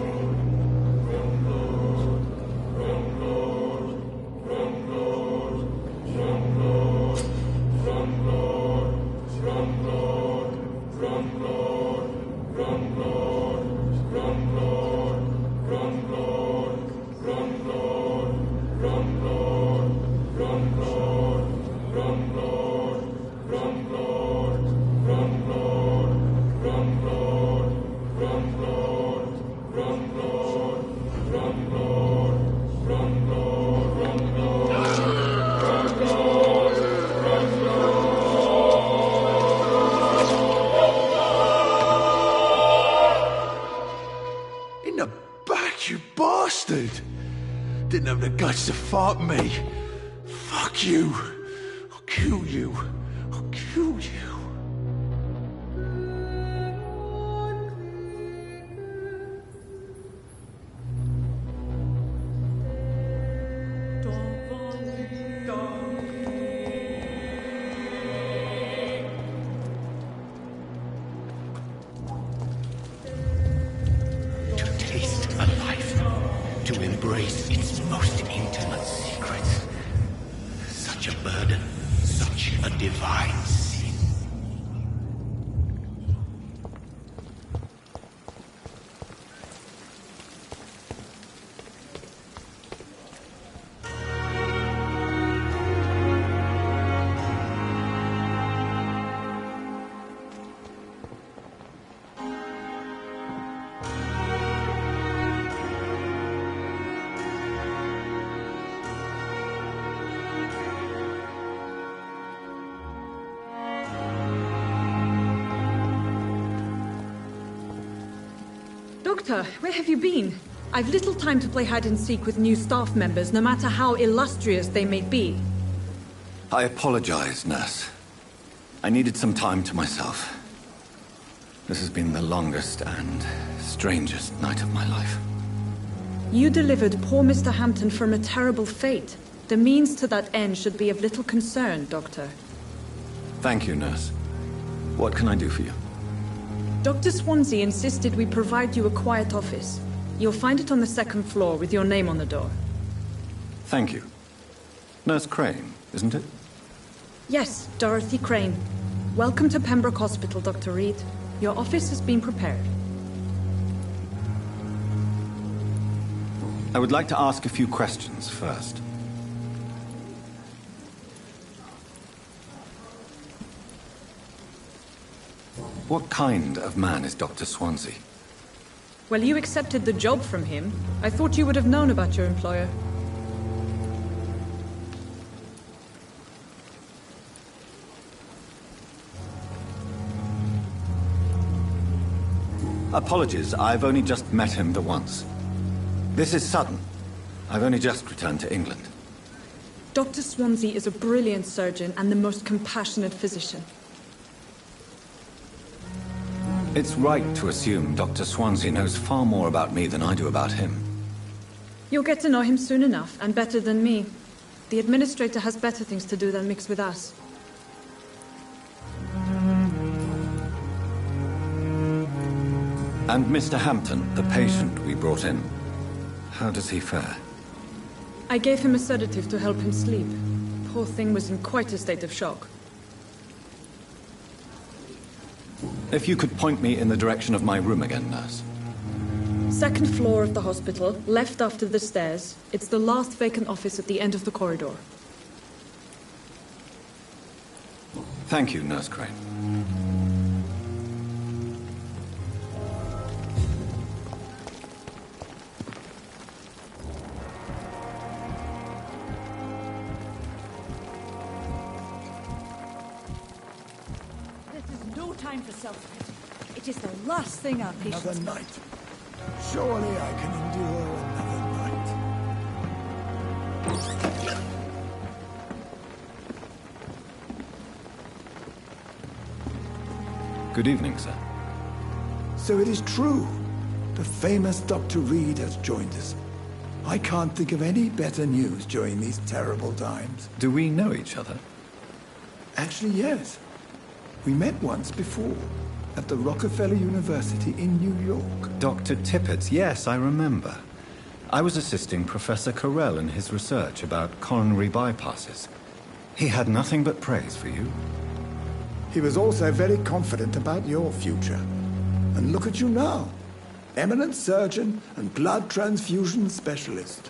In the back, you bastard! Didn't have the guts to fuck me. Fuck you. I'll kill you. I'll kill you. To taste a life, to embrace its most intimate secrets. Such a burden, such a divine sin. Doctor, where have you been? I've little time to play hide and seek with new staff members, no matter how illustrious they may be. I apologize, nurse. I needed some time to myself. This has been the longest and strangest night of my life. You delivered poor Mr. Hampton from a terrible fate. The means to that end should be of little concern, Doctor. Thank you, nurse. What can I do for you? Dr. Swansea insisted we provide you a quiet office. You'll find it on the second floor with your name on the door. Thank you. Nurse Crane, isn't it? Yes, Dorothy Crane. Welcome to Pembroke Hospital, Dr. Reed. Your office has been prepared. I would like to ask a few questions first. What kind of man is Dr. Swansea? Well, you accepted the job from him. I thought you would have known about your employer. Apologies, I've only just met him the once. This is sudden. I've only just returned to England. Dr. Swansea is a brilliant surgeon and the most compassionate physician. It's right to assume Dr. Swansea knows far more about me than I do about him. You'll get to know him soon enough, and better than me. The administrator has better things to do than mix with us. And Mr. Hampton, the patient we brought in, how does he fare? I gave him a sedative to help him sleep. Poor thing was in quite a state of shock. If you could point me in the direction of my room again, nurse. Second floor of the hospital, left after the stairs. It's the last vacant office at the end of the corridor. Thank you, Nurse Crane. Time for self-pity. It is the last thing our patients... Another night. Surely I can endure another night. Good evening, sir. So it is true. The famous Dr. Reed has joined us. I can't think of any better news during these terrible times. Do we know each other? Actually, yes. We met once before, at the Rockefeller University in New York. Dr. Tippett's, yes, I remember. I was assisting Professor Carell in his research about coronary bypasses. He had nothing but praise for you. He was also very confident about your future. And look at you now. Eminent surgeon and blood transfusion specialist.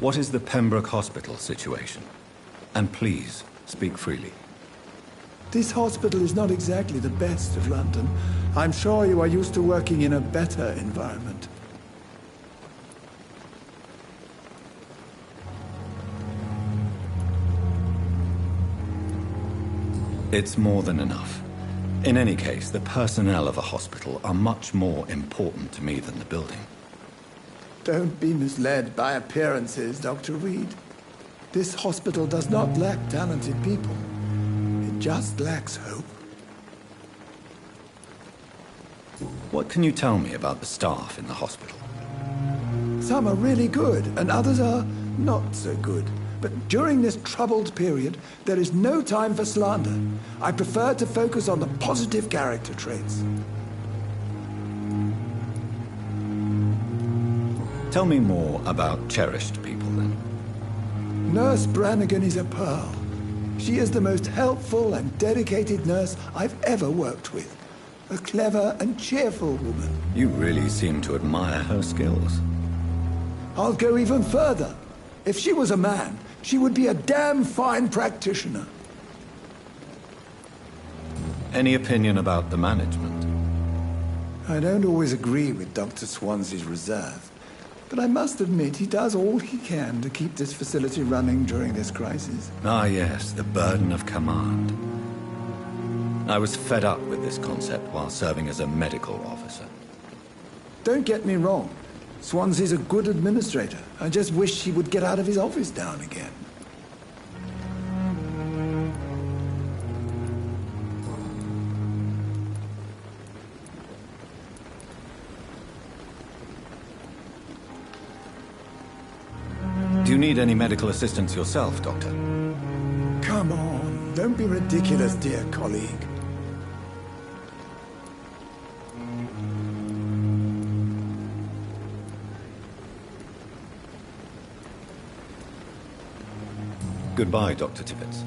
What is the Pembroke Hospital situation? And please, speak freely. This hospital is not exactly the best of London. I'm sure you are used to working in a better environment. It's more than enough. In any case, the personnel of a hospital are much more important to me than the building. Don't be misled by appearances, Dr. Reed. This hospital does not lack talented people. It just lacks hope. What can you tell me about the staff in the hospital? Some are really good, and others are not so good. But during this troubled period, there is no time for slander. I prefer to focus on the positive character traits. Tell me more about cherished people, then. Nurse Brannigan is a pearl. She is the most helpful and dedicated nurse I've ever worked with. A clever and cheerful woman. You really seem to admire her skills. I'll go even further. If she was a man, she would be a damn fine practitioner. Any opinion about the management? I don't always agree with Dr. Swansea's reserve. But I must admit he does all he can to keep this facility running during this crisis. Ah, yes, the burden of command. I was fed up with this concept while serving as a medical officer. Don't get me wrong. Swansea's a good administrator. I just wish he would get out of his office now and again. Do you need any medical assistance yourself, Doctor? Come on, don't be ridiculous, dear colleague. Goodbye, Dr. Tippett.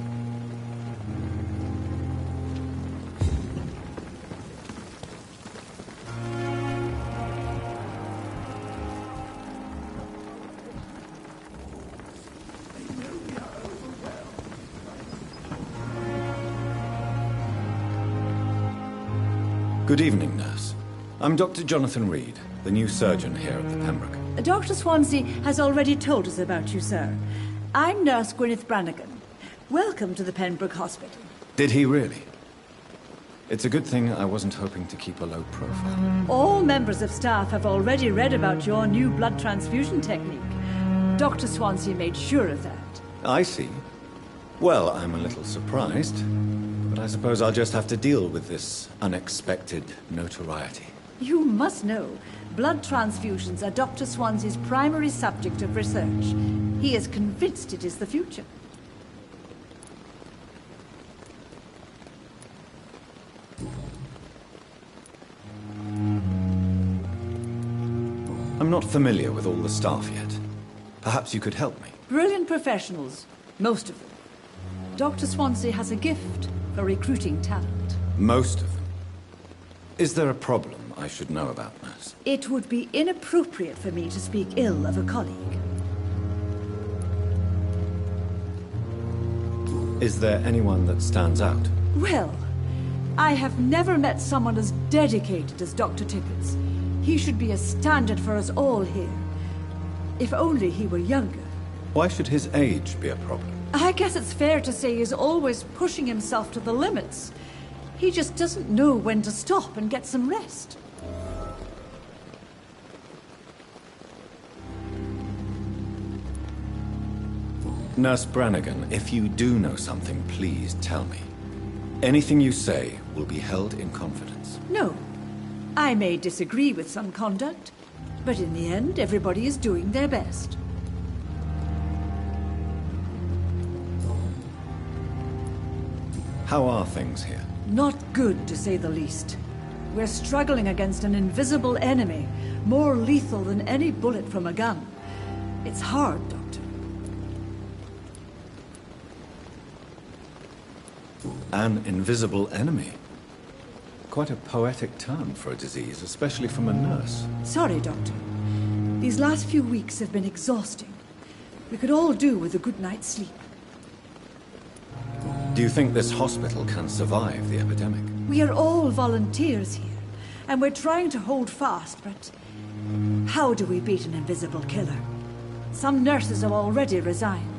Good evening, nurse. I'm Dr. Jonathan Reed, the new surgeon here at the Pembroke. Dr. Swansea has already told us about you, sir. I'm Nurse Gwyneth Brannigan. Welcome to the Pembroke Hospital. Did he really? It's a good thing I wasn't hoping to keep a low profile. All members of staff have already read about your new blood transfusion technique. Dr. Swansea made sure of that. I see. Well, I'm a little surprised, but I suppose I'll just have to deal with this unexpected notoriety. You must know, blood transfusions are Dr. Swansea's primary subject of research. He is convinced it is the future. I'm not familiar with all the staff yet. Perhaps you could help me. Brilliant professionals, most of them. Dr. Swansea has a gift for recruiting talent. Most of them. Is there a problem I should know about, nurse? It would be inappropriate for me to speak ill of a colleague. Is there anyone that stands out? Well, I have never met someone as dedicated as Dr. Tippett's. He should be a standard for us all here. If only he were younger. Why should his age be a problem? I guess it's fair to say he's always pushing himself to the limits. He just doesn't know when to stop and get some rest. Nurse Brannigan, if you do know something, please tell me. Anything you say will be held in confidence. No. I may disagree with some conduct, but in the end, everybody is doing their best. How are things here? Not good, to say the least. We're struggling against an invisible enemy, more lethal than any bullet from a gun. It's hard, Doctor. An invisible enemy? Quite a poetic term for a disease, especially from a nurse. Sorry, Doctor. These last few weeks have been exhausting. We could all do with a good night's sleep. Do you think this hospital can survive the epidemic? We are all volunteers here, and we're trying to hold fast, but how do we beat an invisible killer? Some nurses have already resigned.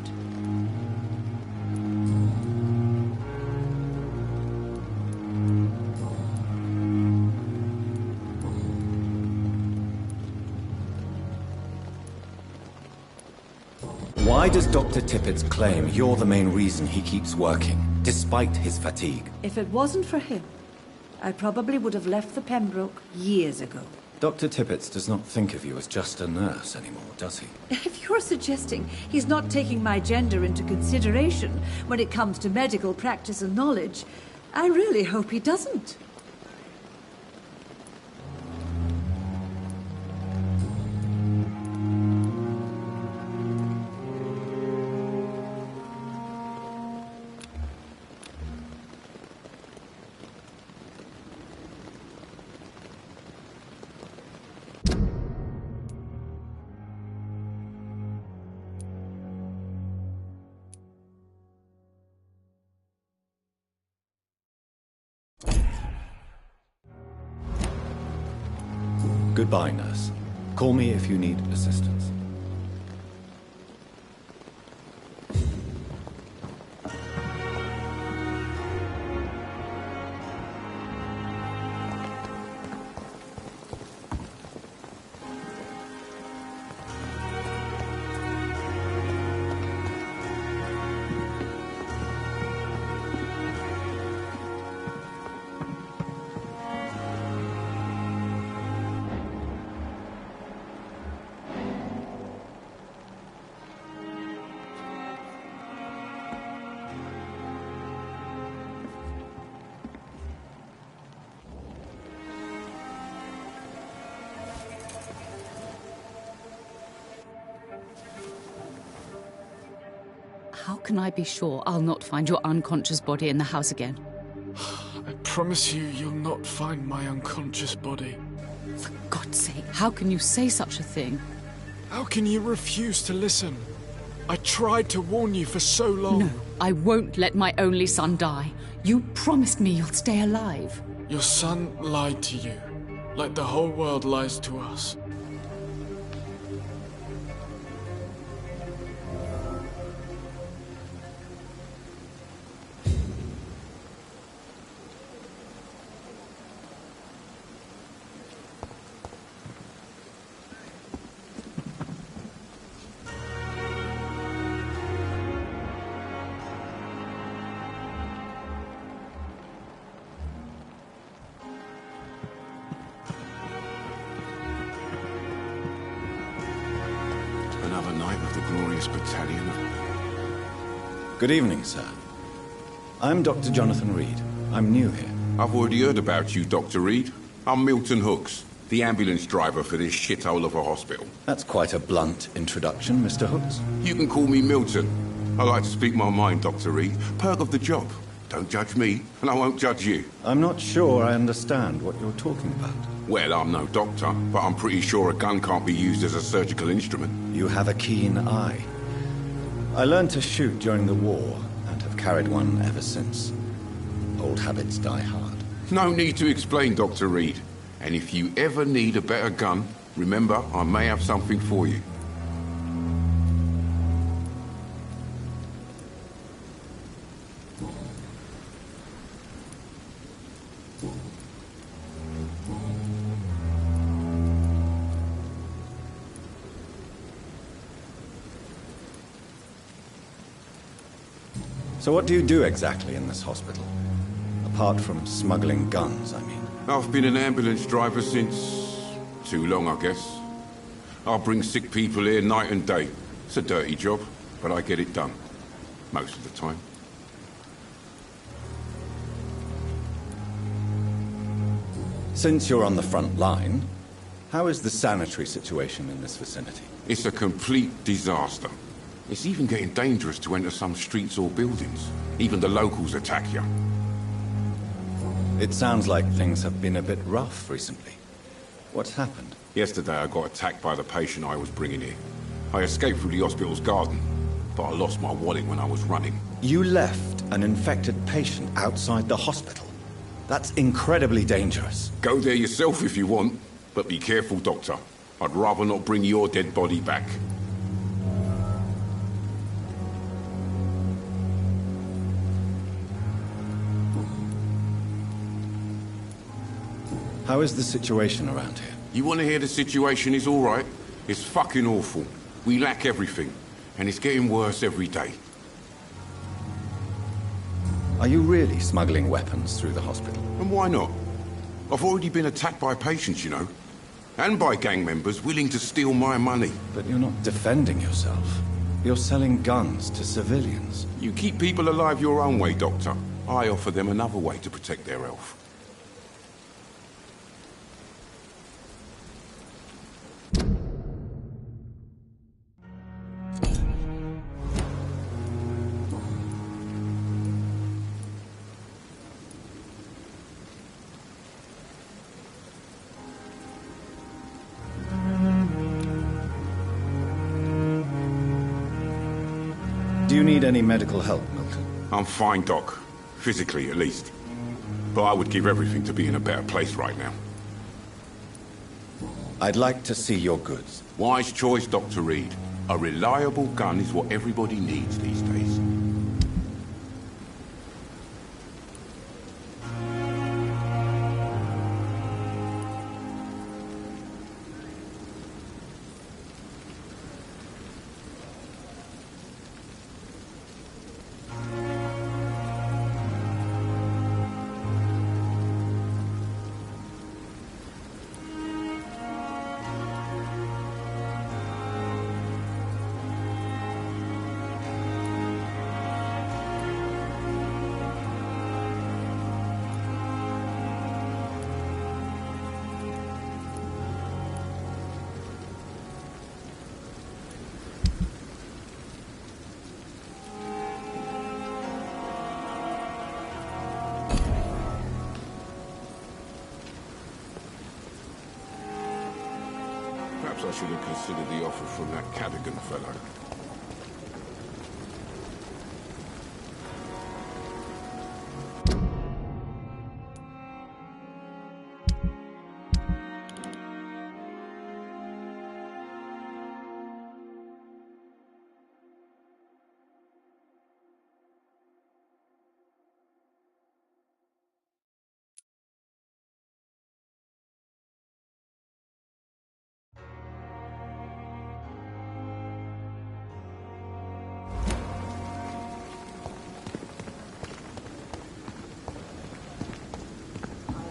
Why does Dr. Tippett claim you're the main reason he keeps working, despite his fatigue? If it wasn't for him, I probably would have left the Pembroke years ago. Dr. Tippett does not think of you as just a nurse anymore, does he? If you're suggesting he's not taking my gender into consideration when it comes to medical practice and knowledge, I really hope he doesn't. Goodbye, nurse. Call me if you need assistance. How can I be sure I'll not find your unconscious body in the house again? I promise you, you'll not find my unconscious body. For God's sake, how can you say such a thing? How can you refuse to listen? I tried to warn you for so long. No, I won't let my only son die. You promised me you'll stay alive. Your son lied to you, like the whole world lies to us. Another night of the glorious battalion of... Good evening, sir. I'm Dr. Jonathan Reed. I'm new here. I've already heard about you, Dr. Reed. I'm Milton Hooks, the ambulance driver for this shithole of a hospital. That's quite a blunt introduction, Mr. Hooks. You can call me Milton. I like to speak my mind, Dr. Reed. Perk of the job. Don't judge me, and I won't judge you. I'm not sure I understand what you're talking about. Well, I'm no doctor, but I'm pretty sure a gun can't be used as a surgical instrument. You have a keen eye. I learned to shoot during the war, and have carried one ever since. Old habits die hard. No need to explain, Dr. Reed. And if you ever need a better gun, remember, I may have something for you. So what do you do exactly in this hospital? Apart from smuggling guns, I mean. I've been an ambulance driver since... too long, I guess. I bring sick people here night and day. It's a dirty job, but I get it done. Most of the time. Since you're on the front line, how is the sanitary situation in this vicinity? It's a complete disaster. It's even getting dangerous to enter some streets or buildings. Even the locals attack you. It sounds like things have been a bit rough recently. What's happened? Yesterday I got attacked by the patient I was bringing here. I escaped through the hospital's garden, but I lost my wallet when I was running. You left an infected patient outside the hospital? That's incredibly dangerous. Go there yourself if you want, but be careful, Doctor. I'd rather not bring your dead body back. How is the situation around here? You want to hear the situation is all right? It's fucking awful. We lack everything, and it's getting worse every day. Are you really smuggling weapons through the hospital? And why not? I've already been attacked by patients, you know. And by gang members willing to steal my money. But you're not defending yourself. You're selling guns to civilians. You keep people alive your own way, Doctor. I offer them another way to protect their health. Do you need any medical help, Milton? I'm fine, Doc. Physically, at least. But I would give everything to be in a better place right now. I'd like to see your goods. Wise choice, Dr. Reed. A reliable gun is what everybody needs these days. should have considered the offer from that Cadogan fellow.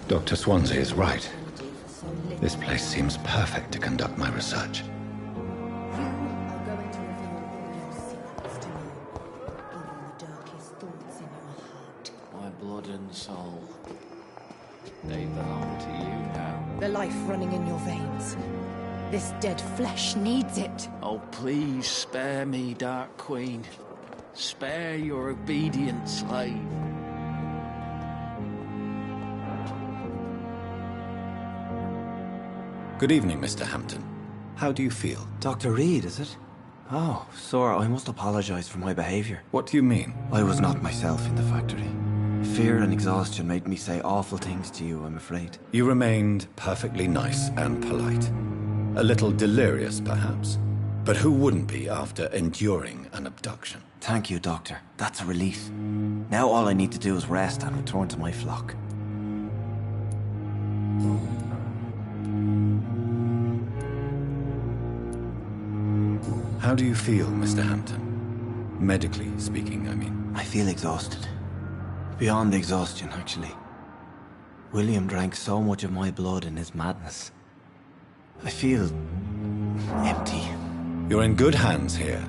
Dr. Swansea is right. This place seems perfect to conduct my research. My blood and soul. They belong to you now. The life running in your veins. This dead flesh needs it. Oh, please spare me, Dark Queen. Spare your obedient slave. Good evening, Mr. Hampton. How do you feel? Dr. Reed, is it? Oh, sir, I must apologize for my behavior. What do you mean? I was not myself in the factory. Fear and exhaustion made me say awful things to you, I'm afraid. You remained perfectly nice and polite. A little delirious, perhaps. But who wouldn't be after enduring an abduction? Thank you, Doctor. That's a relief. Now all I need to do is rest and return to my flock. How do you feel, Mr. Hampton? Medically speaking, I mean. I feel exhausted. Beyond exhaustion, actually. William drank so much of my blood in his madness. I feel empty. You're in good hands here.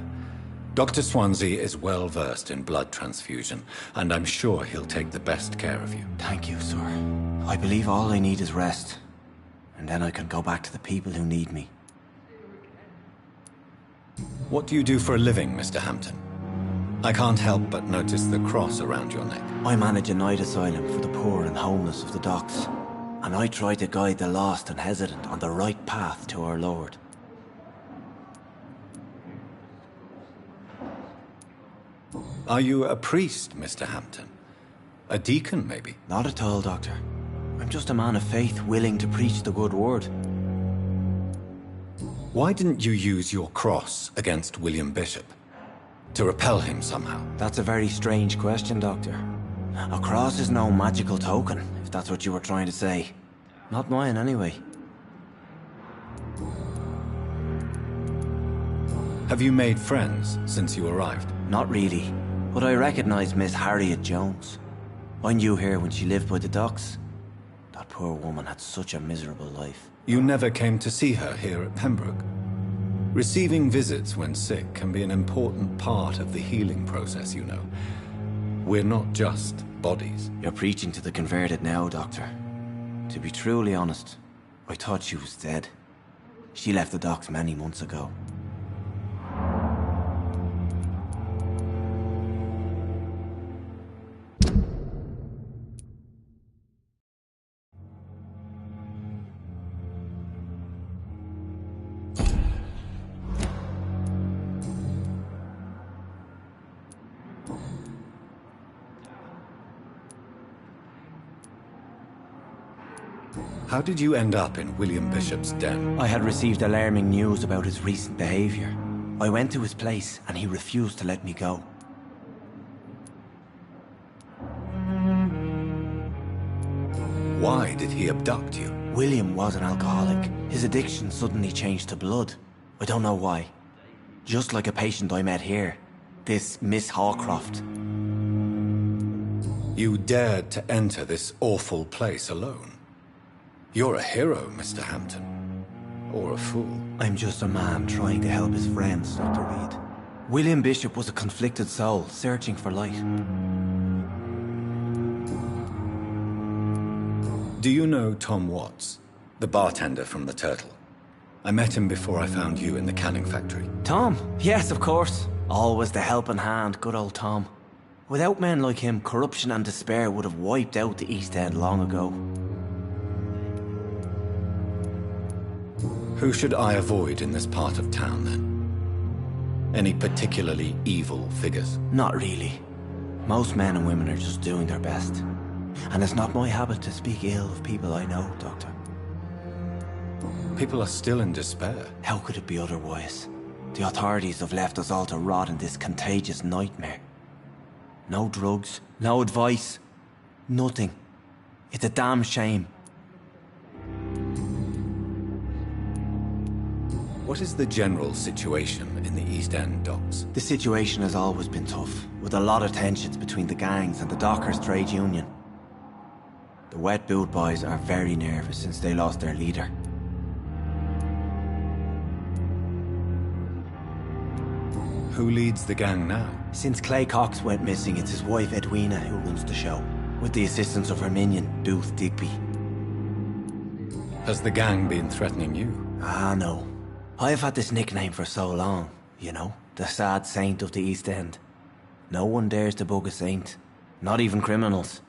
Dr. Swansea is well versed in blood transfusion, and I'm sure he'll take the best care of you. Thank you, sir. I believe all I need is rest. And then I can go back to the people who need me. What do you do for a living, Mr. Hampton? I can't help but notice the cross around your neck. I manage a night asylum for the poor and homeless of the docks. And I try to guide the lost and hesitant on the right path to our Lord. Are you a priest, Mr. Hampton? A deacon, maybe? Not at all, Doctor. I'm just a man of faith willing to preach the good word. Why didn't you use your cross against William Bishop? To repel him somehow? That's a very strange question, Doctor. A cross is no magical token, if that's what you were trying to say. Not mine, anyway. Have you made friends since you arrived? Not really, but I recognize Miss Harriet Jones. I knew her when she lived by the docks. That poor woman had such a miserable life. You never came to see her here at Pembroke? Receiving visits when sick can be an important part of the healing process, you know. We're not just bodies. You're preaching to the converted now, Doctor. To be truly honest, I thought she was dead. She left the docks many months ago. How did you end up in William Bishop's den? I had received alarming news about his recent behavior. I went to his place and he refused to let me go. Why did he abduct you? William was an alcoholic. His addiction suddenly changed to blood. I don't know why. Just like a patient I met here. This Miss Hawcroft. You dared to enter this awful place alone. You're a hero, Mr. Hampton. Or a fool. I'm just a man trying to help his friends, Dr. Reed. William Bishop was a conflicted soul, searching for light. Do you know Tom Watts? The bartender from the Turtle. I met him before I found you in the canning factory. Tom? Yes, of course. Always the helping hand, good old Tom. Without men like him, corruption and despair would have wiped out the East End long ago. Who should I avoid in this part of town, then? Any particularly evil figures? Not really. Most men and women are just doing their best. And it's not my habit to speak ill of people I know, Doctor. People are still in despair. How could it be otherwise? The authorities have left us all to rot in this contagious nightmare. No drugs, no advice, nothing. It's a damn shame. What is the general situation in the East End docks? The situation has always been tough, with a lot of tensions between the gangs and the dockers' trade union. The wet boot boys are very nervous since they lost their leader. Who leads the gang now? Since Clay Cox went missing, it's his wife Edwina who runs the show, with the assistance of her minion, Booth Digby. Has the gang been threatening you? Ah, no. I've had this nickname for so long, you know, the sad saint of the East End. No one dares to bug a saint, not even criminals.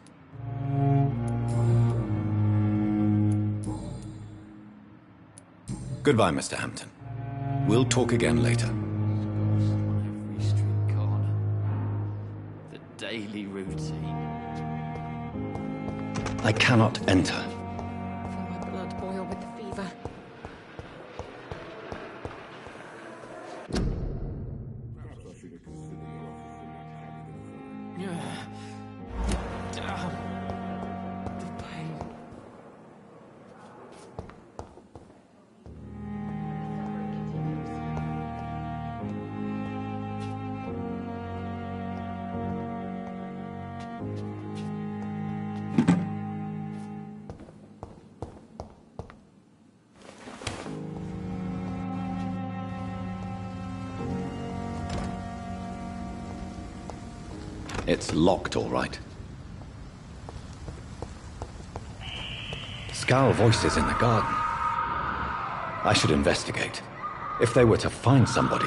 Goodbye, Mr. Hampton. We'll talk again later. Every street corner. The daily routine. I cannot enter. Feel my blood boil with the fever. The pain. It's locked, all right. Scowl voices in the garden. I should investigate. If they were to find somebody.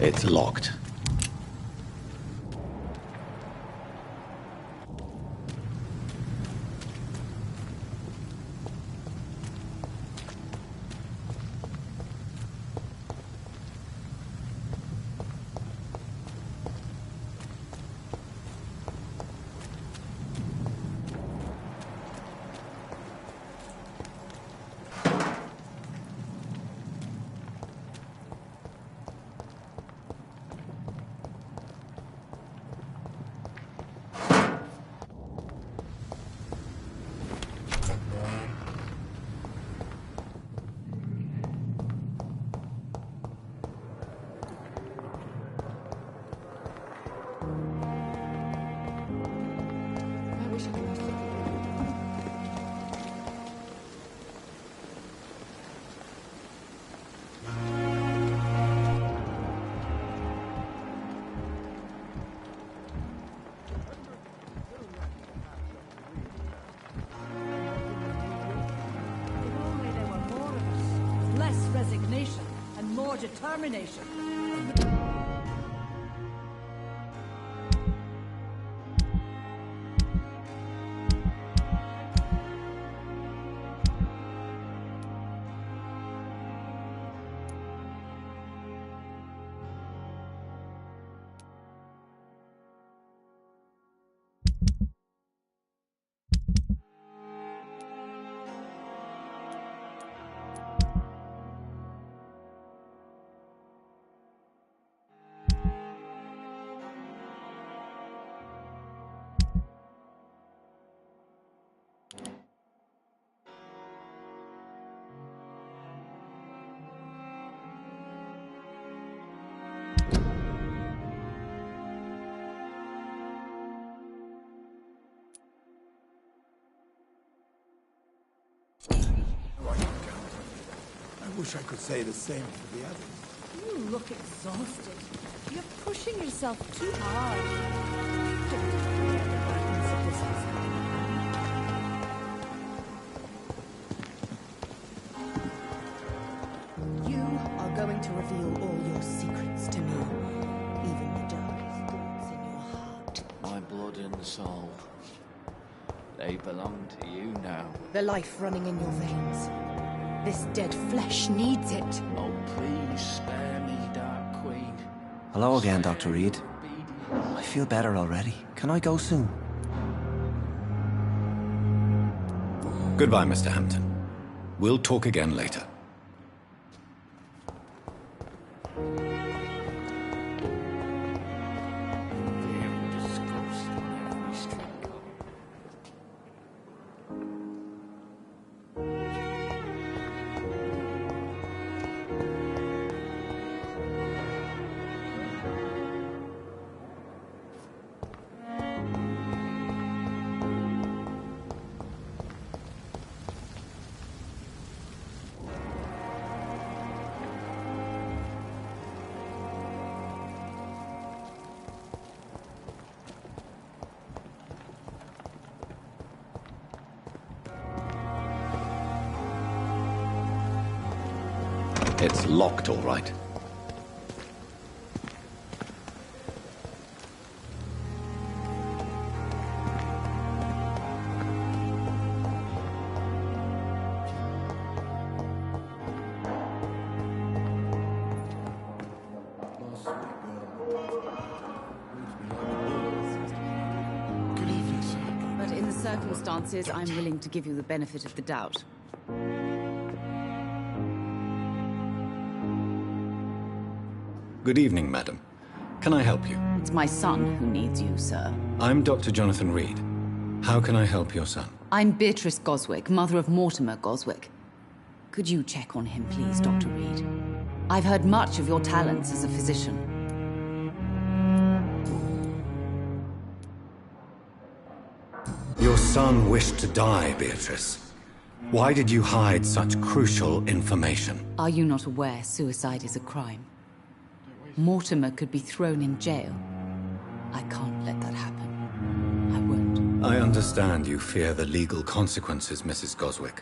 It's locked. determination. I wish I could say the same for the others. You look exhausted. You're pushing yourself too hard. Don't bear the burdens of this hospital. You are going to reveal all your secrets to me, even the darkest thoughts in your heart. My blood and soul. They belong to you now. The life running in your veins. This dead flesh needs it. Oh, please spare me, Dark Queen. Hello again, Dr. Reed. I feel better already. Can I go soon? Goodbye, Mr. Hampton. We'll talk again later. It's locked, all right. But in the circumstances, I'm willing to give you the benefit of the doubt. Good evening, madam. Can I help you? It's my son who needs you, sir. I'm Dr. Jonathan Reed. How can I help your son? I'm Beatrice Goswick, mother of Mortimer Goswick. Could you check on him, please, Dr. Reed? I've heard much of your talents as a physician. Your son wished to die, Beatrice. Why did you hide such crucial information? Are you not aware suicide is a crime? Mortimer could be thrown in jail. I can't let that happen. I won't. I understand you fear the legal consequences, Mrs. Goswick.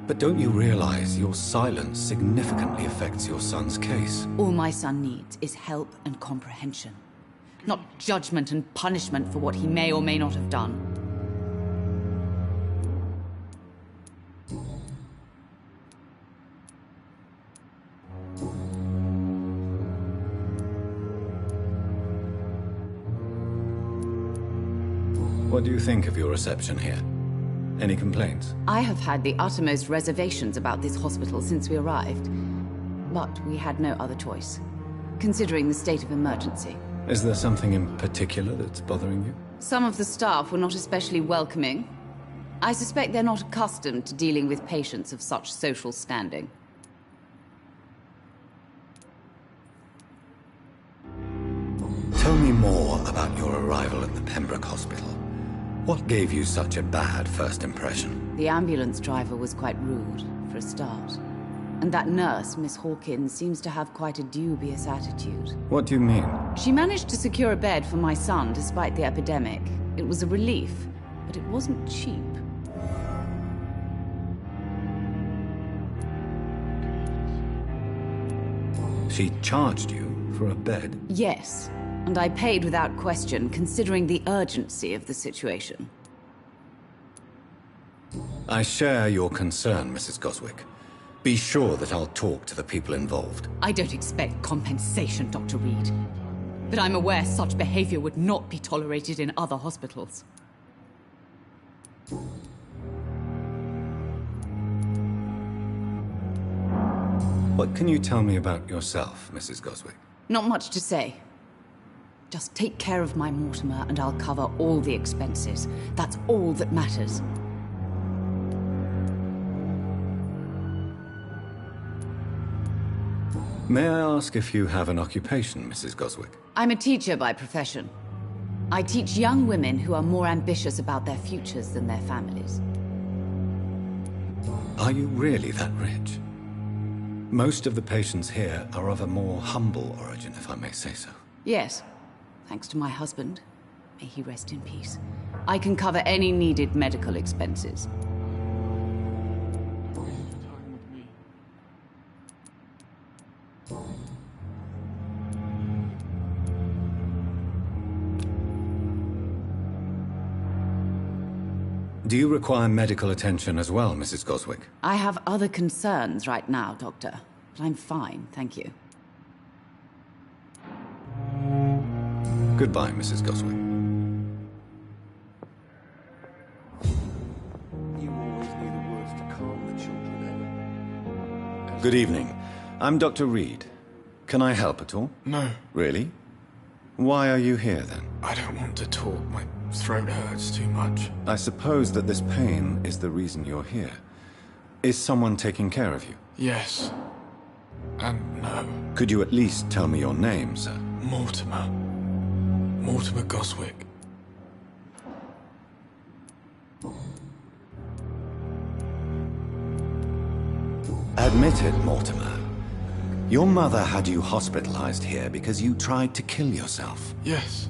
But don't you realize your silence significantly affects your son's case? All my son needs is help and comprehension. Not judgment and punishment for what he may or may not have done. What do you think of your reception here? Any complaints? I have had the uttermost reservations about this hospital since we arrived. But we had no other choice, considering the state of emergency. Is there something in particular that's bothering you? Some of the staff were not especially welcoming. I suspect they're not accustomed to dealing with patients of such social standing. Tell me more about your arrival at the Pembroke Hospital. What gave you such a bad first impression? The ambulance driver was quite rude, for a start. And that nurse, Miss Hawkins, seems to have quite a dubious attitude. What do you mean? She managed to secure a bed for my son despite the epidemic. It was a relief, but it wasn't cheap. She charged you for a bed? Yes, and I paid without question, considering the urgency of the situation. I share your concern, Mrs. Goswick. Be sure that I'll talk to the people involved. I don't expect compensation, Dr. Reed. But I'm aware such behavior would not be tolerated in other hospitals. What can you tell me about yourself, Mrs. Goswick? Not much to say. Just take care of my Mortimer and I'll cover all the expenses. That's all that matters. May I ask if you have an occupation, Mrs. Goswick? I'm a teacher by profession. I teach young women who are more ambitious about their futures than their families. Are you really that rich? Most of the patients here are of a more humble origin, if I may say so. Yes, thanks to my husband. May he rest in peace. I can cover any needed medical expenses. Do you require medical attention as well, Mrs. Goswick? I have other concerns right now, Doctor. But I'm fine, thank you. Goodbye, Mrs. Goswick. You always knew the words to calm the children, Ellen. Good evening. I'm Dr. Reed. Can I help at all? No. Really? Why are you here, then? I don't want to talk. My throat hurts too much. I suppose that this pain is the reason you're here. Is someone taking care of you? Yes. And no. Could you at least tell me your name, sir? Mortimer. Mortimer Goswick. Admit it, Mortimer. Your mother had you hospitalized here because you tried to kill yourself. Yes,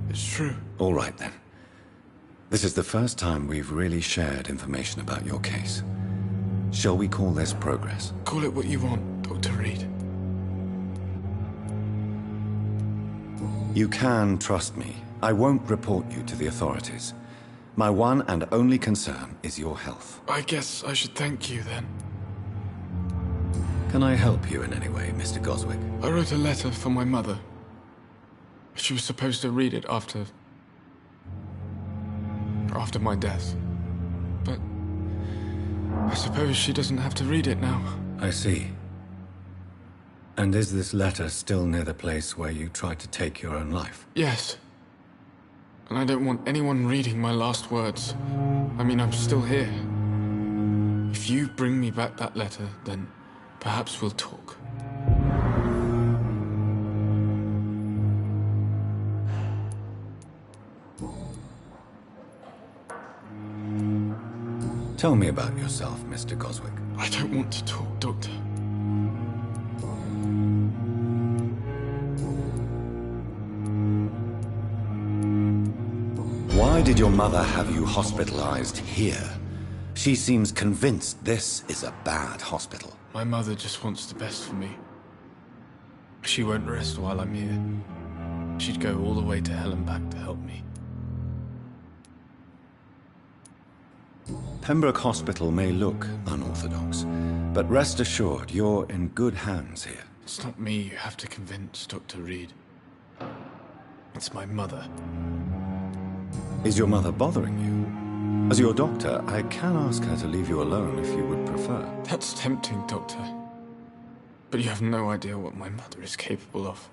it's true. All right, then. This is the first time we've really shared information about your case. Shall we call this progress? Call it what you want, Dr. Reed. You can trust me. I won't report you to the authorities. My one and only concern is your health. I guess I should thank you, then. Can I help you in any way, Mr. Goswick? I wrote a letter for my mother. She was supposed to read it after my death. But I suppose she doesn't have to read it now. I see. And is this letter still near the place where you tried to take your own life? Yes. And I don't want anyone reading my last words. I mean, I'm still here. If you bring me back that letter, then perhaps we'll talk. Tell me about yourself, Mr. Goswick. I don't want to talk, Doctor. Why did your mother have you hospitalized here? She seems convinced this is a bad hospital. My mother just wants the best for me. She won't rest while I'm here. She'd go all the way to hell and back to help me. Pembroke Hospital may look unorthodox, but rest assured you're in good hands here. It's not me you have to convince, Dr. Reed. It's my mother. Is your mother bothering you? As your doctor, I can ask her to leave you alone if you would prefer. That's tempting, Doctor. But you have no idea what my mother is capable of.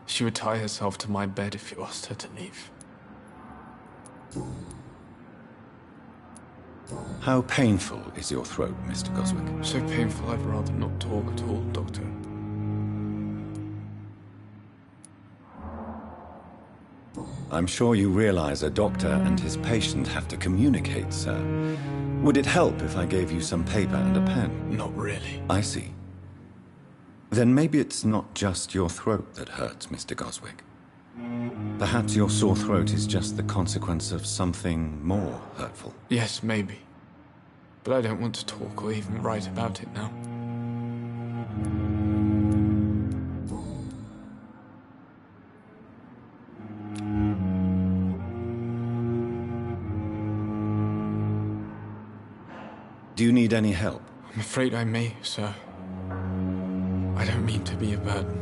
She would tie herself to my bed if you asked her to leave. How painful is your throat, Mr. Goswick? So painful I'd rather not talk at all, Doctor. I'm sure you realize a doctor and his patient have to communicate, sir. Would it help if I gave you some paper and a pen? Not really. I see. Then maybe it's not just your throat that hurts, Mr. Goswick. Perhaps your sore throat is just the consequence of something more hurtful. Yes, maybe. But I don't want to talk or even write about it now. Do you need any help? I'm afraid I may, sir. I don't mean to be a burden.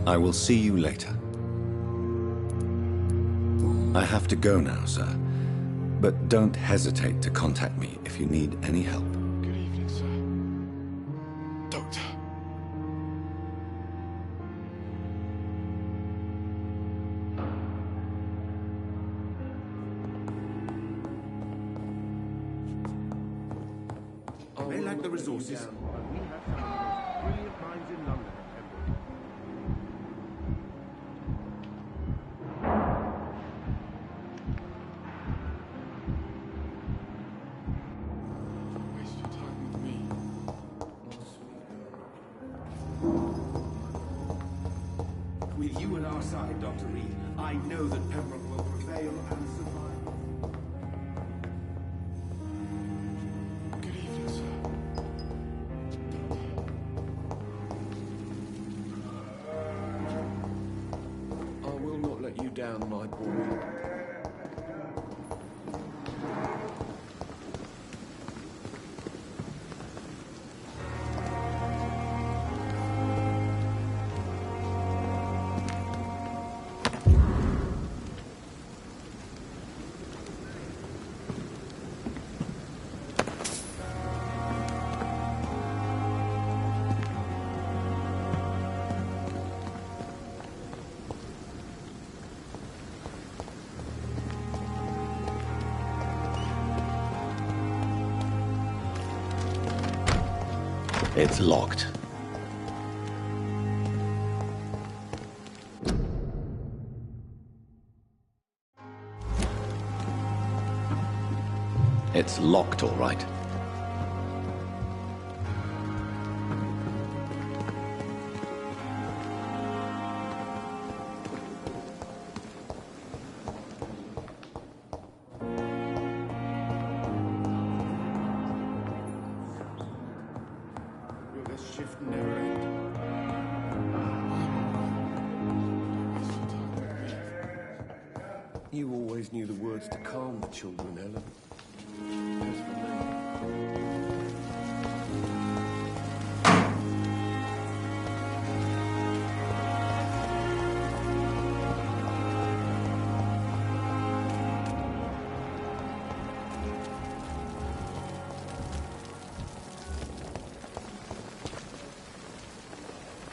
I will see you later. I have to go now, sir. But don't hesitate to contact me if you need any help. Good evening, sir. Doctor. They lack the resources. We have some brilliant minds in London. Waste your time with me. With you at our side, Dr. Reed, I know that Pembroke will prevail and survive. Good evening, sir. I will not let you down, my boy. It's locked. It's locked, all right. Will this shift never end? You always knew the words to calm the children, Helen. As for me,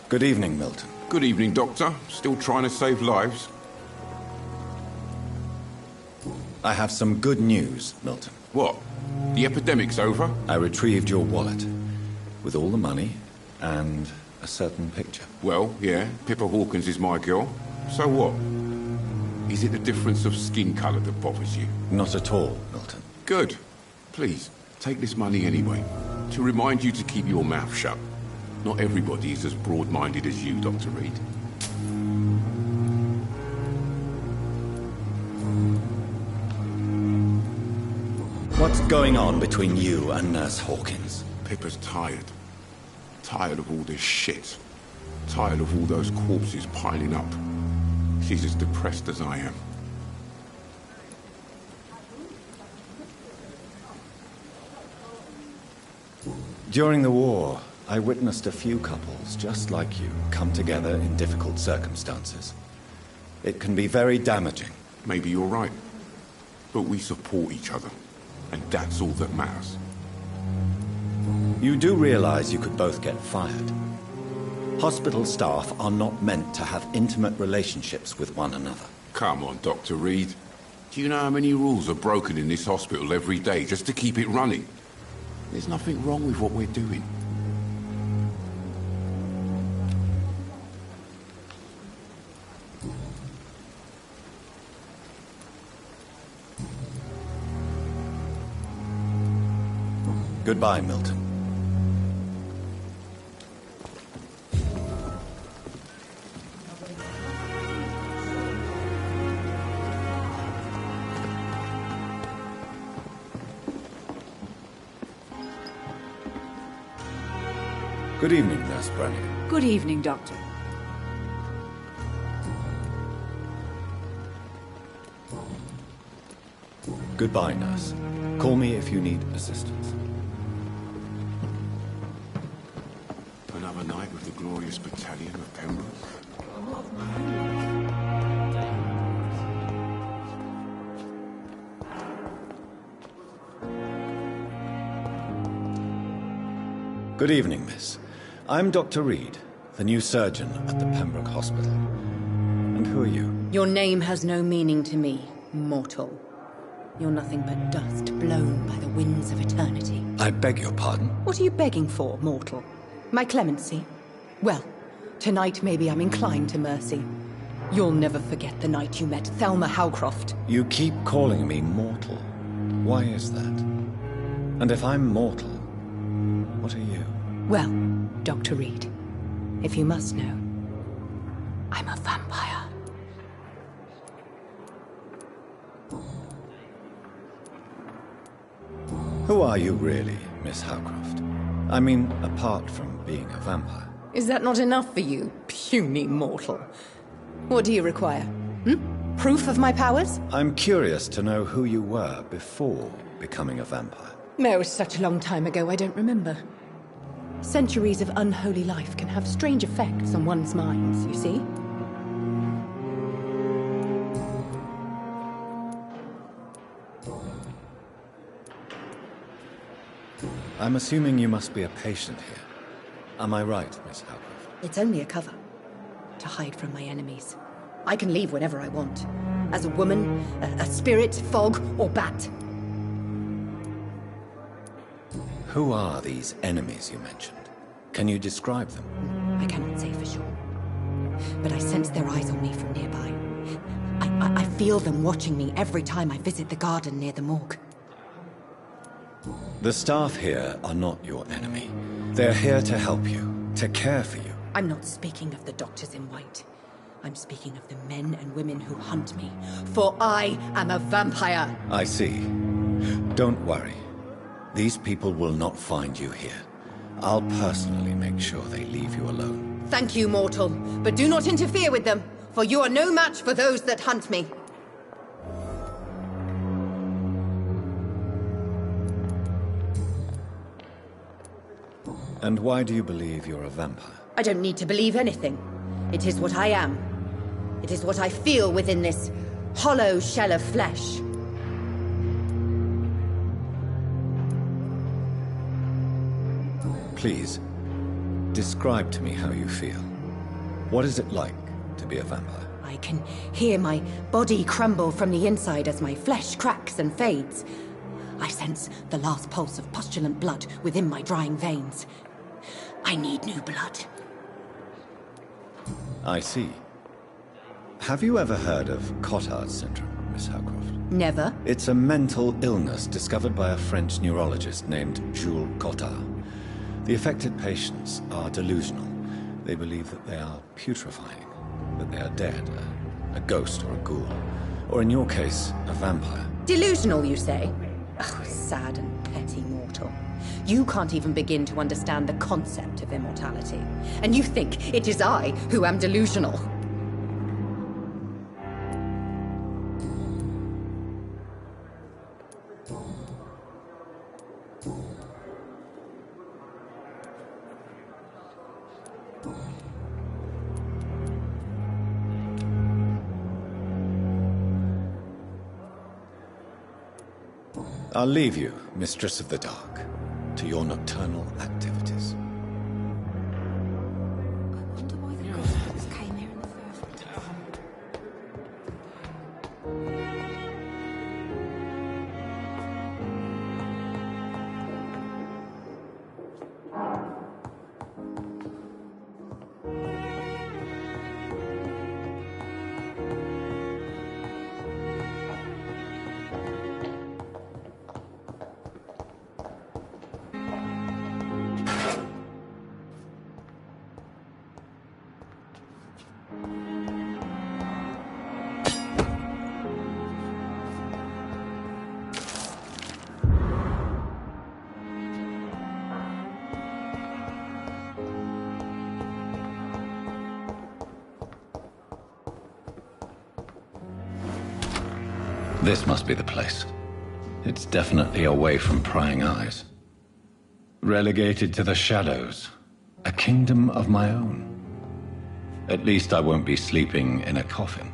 Good evening, Milton. Good evening, Doctor. Still trying to save lives? I have some good news, Milton. What? The epidemic's over? I retrieved your wallet with all the money and a certain picture. Well, yeah, Pippa Hawkins is my girl. So what? Is it the difference of skin colour that bothers you? Not at all, Milton. Good. Please, take this money anyway. To remind you to keep your mouth shut. Not everybody is as broad-minded as you, Dr. Reed. What's going on between you and Nurse Hawkins? Pippa's tired. Tired of all this shit. Tired of all those corpses piling up. She's as depressed as I am. During the war, I witnessed a few couples just like you come together in difficult circumstances. It can be very damaging. Maybe you're right. But we support each other. And that's all that matters. You do realize you could both get fired. Hospital staff are not meant to have intimate relationships with one another. Come on, Dr. Reed. Do you know how many rules are broken in this hospital every day just to keep it running? There's nothing wrong with what we're doing. Goodbye, Milton. Good evening, Nurse Brannigan. Good evening, Doctor. Goodbye, nurse. Call me if you need assistance. Another night with the glorious battalion of Pembroke. Good evening, miss. I'm Dr. Reed, the new surgeon at the Pembroke Hospital. And who are you? Your name has no meaning to me, mortal. You're nothing but dust blown by the winds of eternity. I beg your pardon? What are you begging for, mortal? My clemency? Well, tonight maybe I'm inclined to mercy. You'll never forget the night you met Thelma Howcroft. You keep calling me mortal. Why is that? And if I'm mortal, what are you? Well, Dr. Reed, if you must know, I'm a vampire. Who are you really, Miss Howcroft? I mean, apart from being a vampire. Is that not enough for you, puny mortal? What do you require? Proof of my powers? I'm curious to know who you were before becoming a vampire. No, it was such a long time ago, I don't remember. Centuries of unholy life can have strange effects on one's minds, you see? I'm assuming you must be a patient here. Am I right, Miss Howcroft? It's only a cover. To hide from my enemies. I can leave whenever I want. As a woman, a spirit, fog, or bat. Who are these enemies you mentioned? Can you describe them? I cannot say for sure. But I sense their eyes on me from nearby. I feel them watching me every time I visit the garden near the morgue. The staff here are not your enemy. They're here to help you, to care for you. I'm not speaking of the doctors in white. I'm speaking of the men and women who hunt me. For I am a vampire. I see. Don't worry. These people will not find you here. I'll personally make sure they leave you alone. Thank you, mortal. But do not interfere with them, for you are no match for those that hunt me. And why do you believe you're a vampire? I don't need to believe anything. It is what I am. It is what I feel within this hollow shell of flesh. Please, describe to me how you feel. What is it like to be a vampire? I can hear my body crumble from the inside as my flesh cracks and fades. I sense the last pulse of pustulant blood within my drying veins. I need new blood. I see. Have you ever heard of Cotard's syndrome, Miss Howcroft? Never. It's a mental illness discovered by a French neurologist named Jules Cotard. The affected patients are delusional. They believe that they are putrefying, that they are dead, a ghost or a ghoul, or in your case, a vampire. Delusional, you say? Oh, sad and petty mortal. You can't even begin to understand the concept of immortality. And you think it is I who am delusional. I'll leave you, Mistress of the Dark, to your nocturnal activities. This must be the place. It's definitely away from prying eyes. Relegated to the shadows. A kingdom of my own. At least I won't be sleeping in a coffin.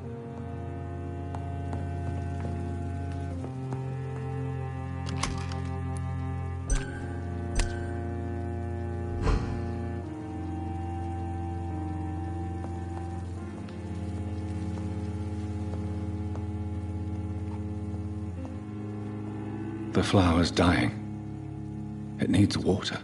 The flower's dying. It needs water.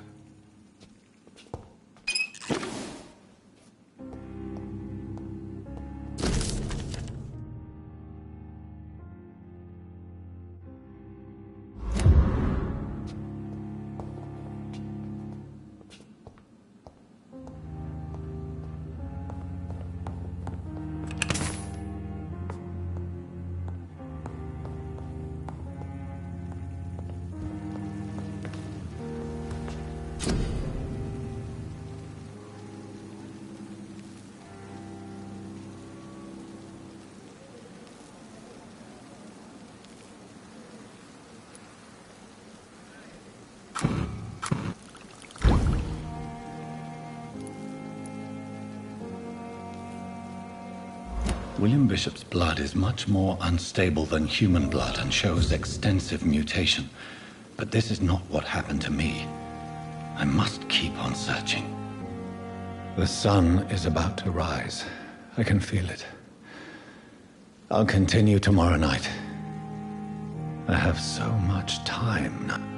William Bishop's blood is much more unstable than human blood and shows extensive mutation. But this is not what happened to me. I must keep on searching. The sun is about to rise. I can feel it. I'll continue tomorrow night. I have so much time now.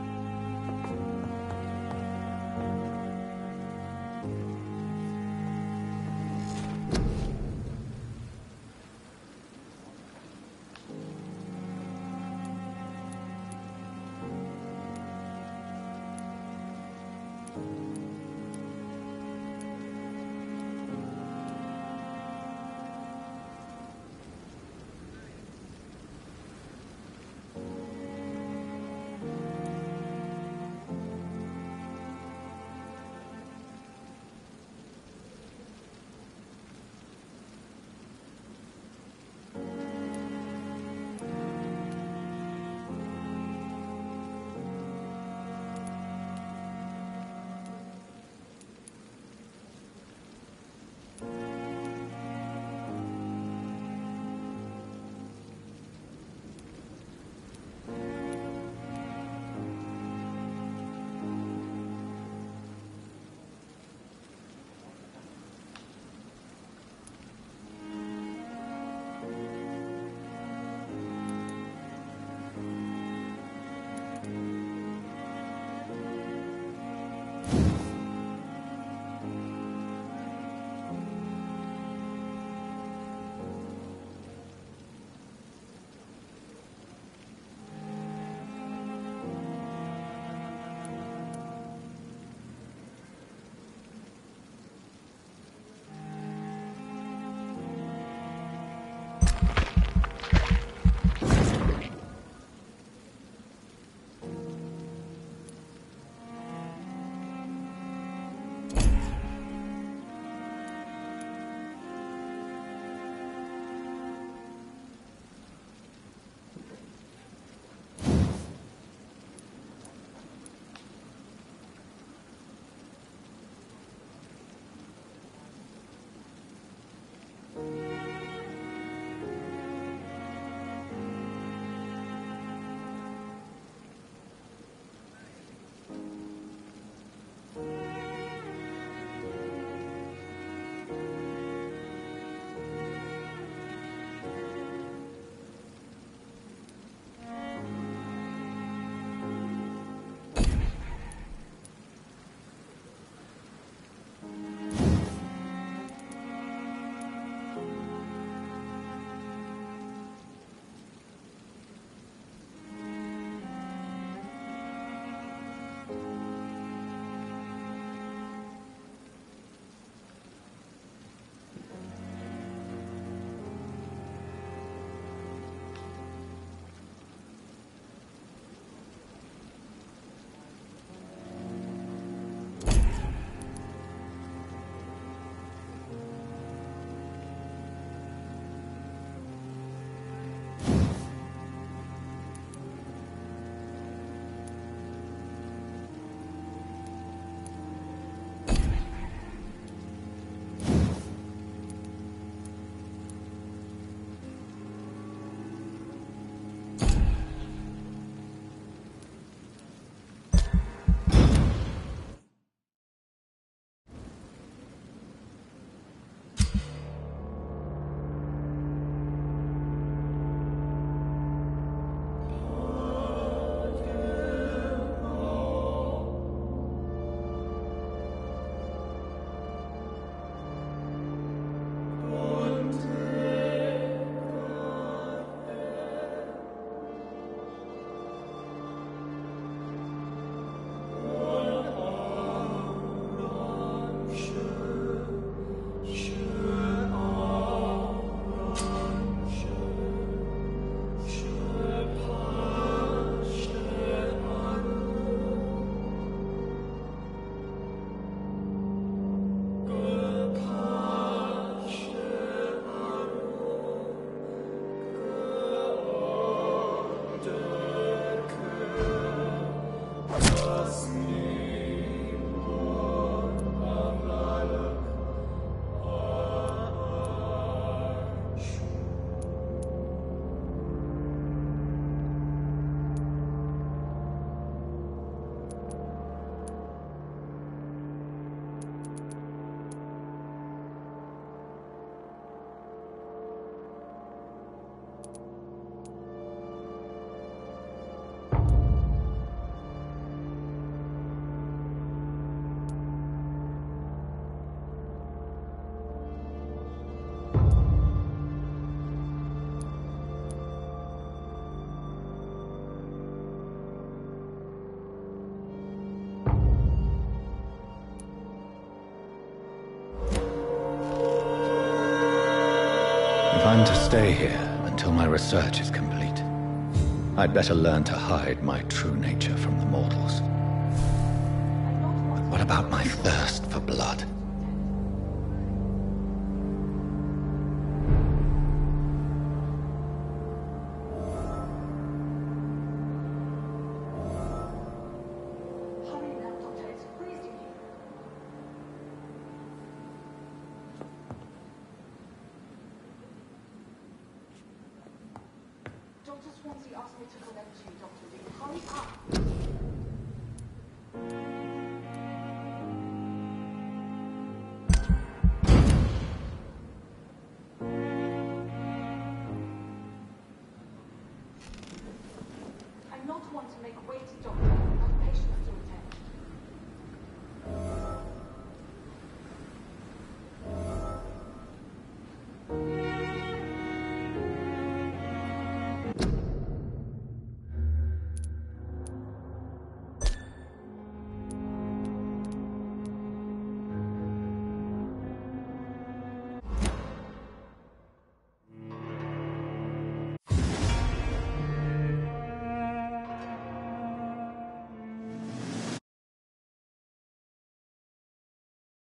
I'm to stay here until my research is complete, I'd better learn to hide my true nature from the mortals. But what about my thirst for blood? Dr. Swansea asked me to collect you, Dr. Lee. Hurry up!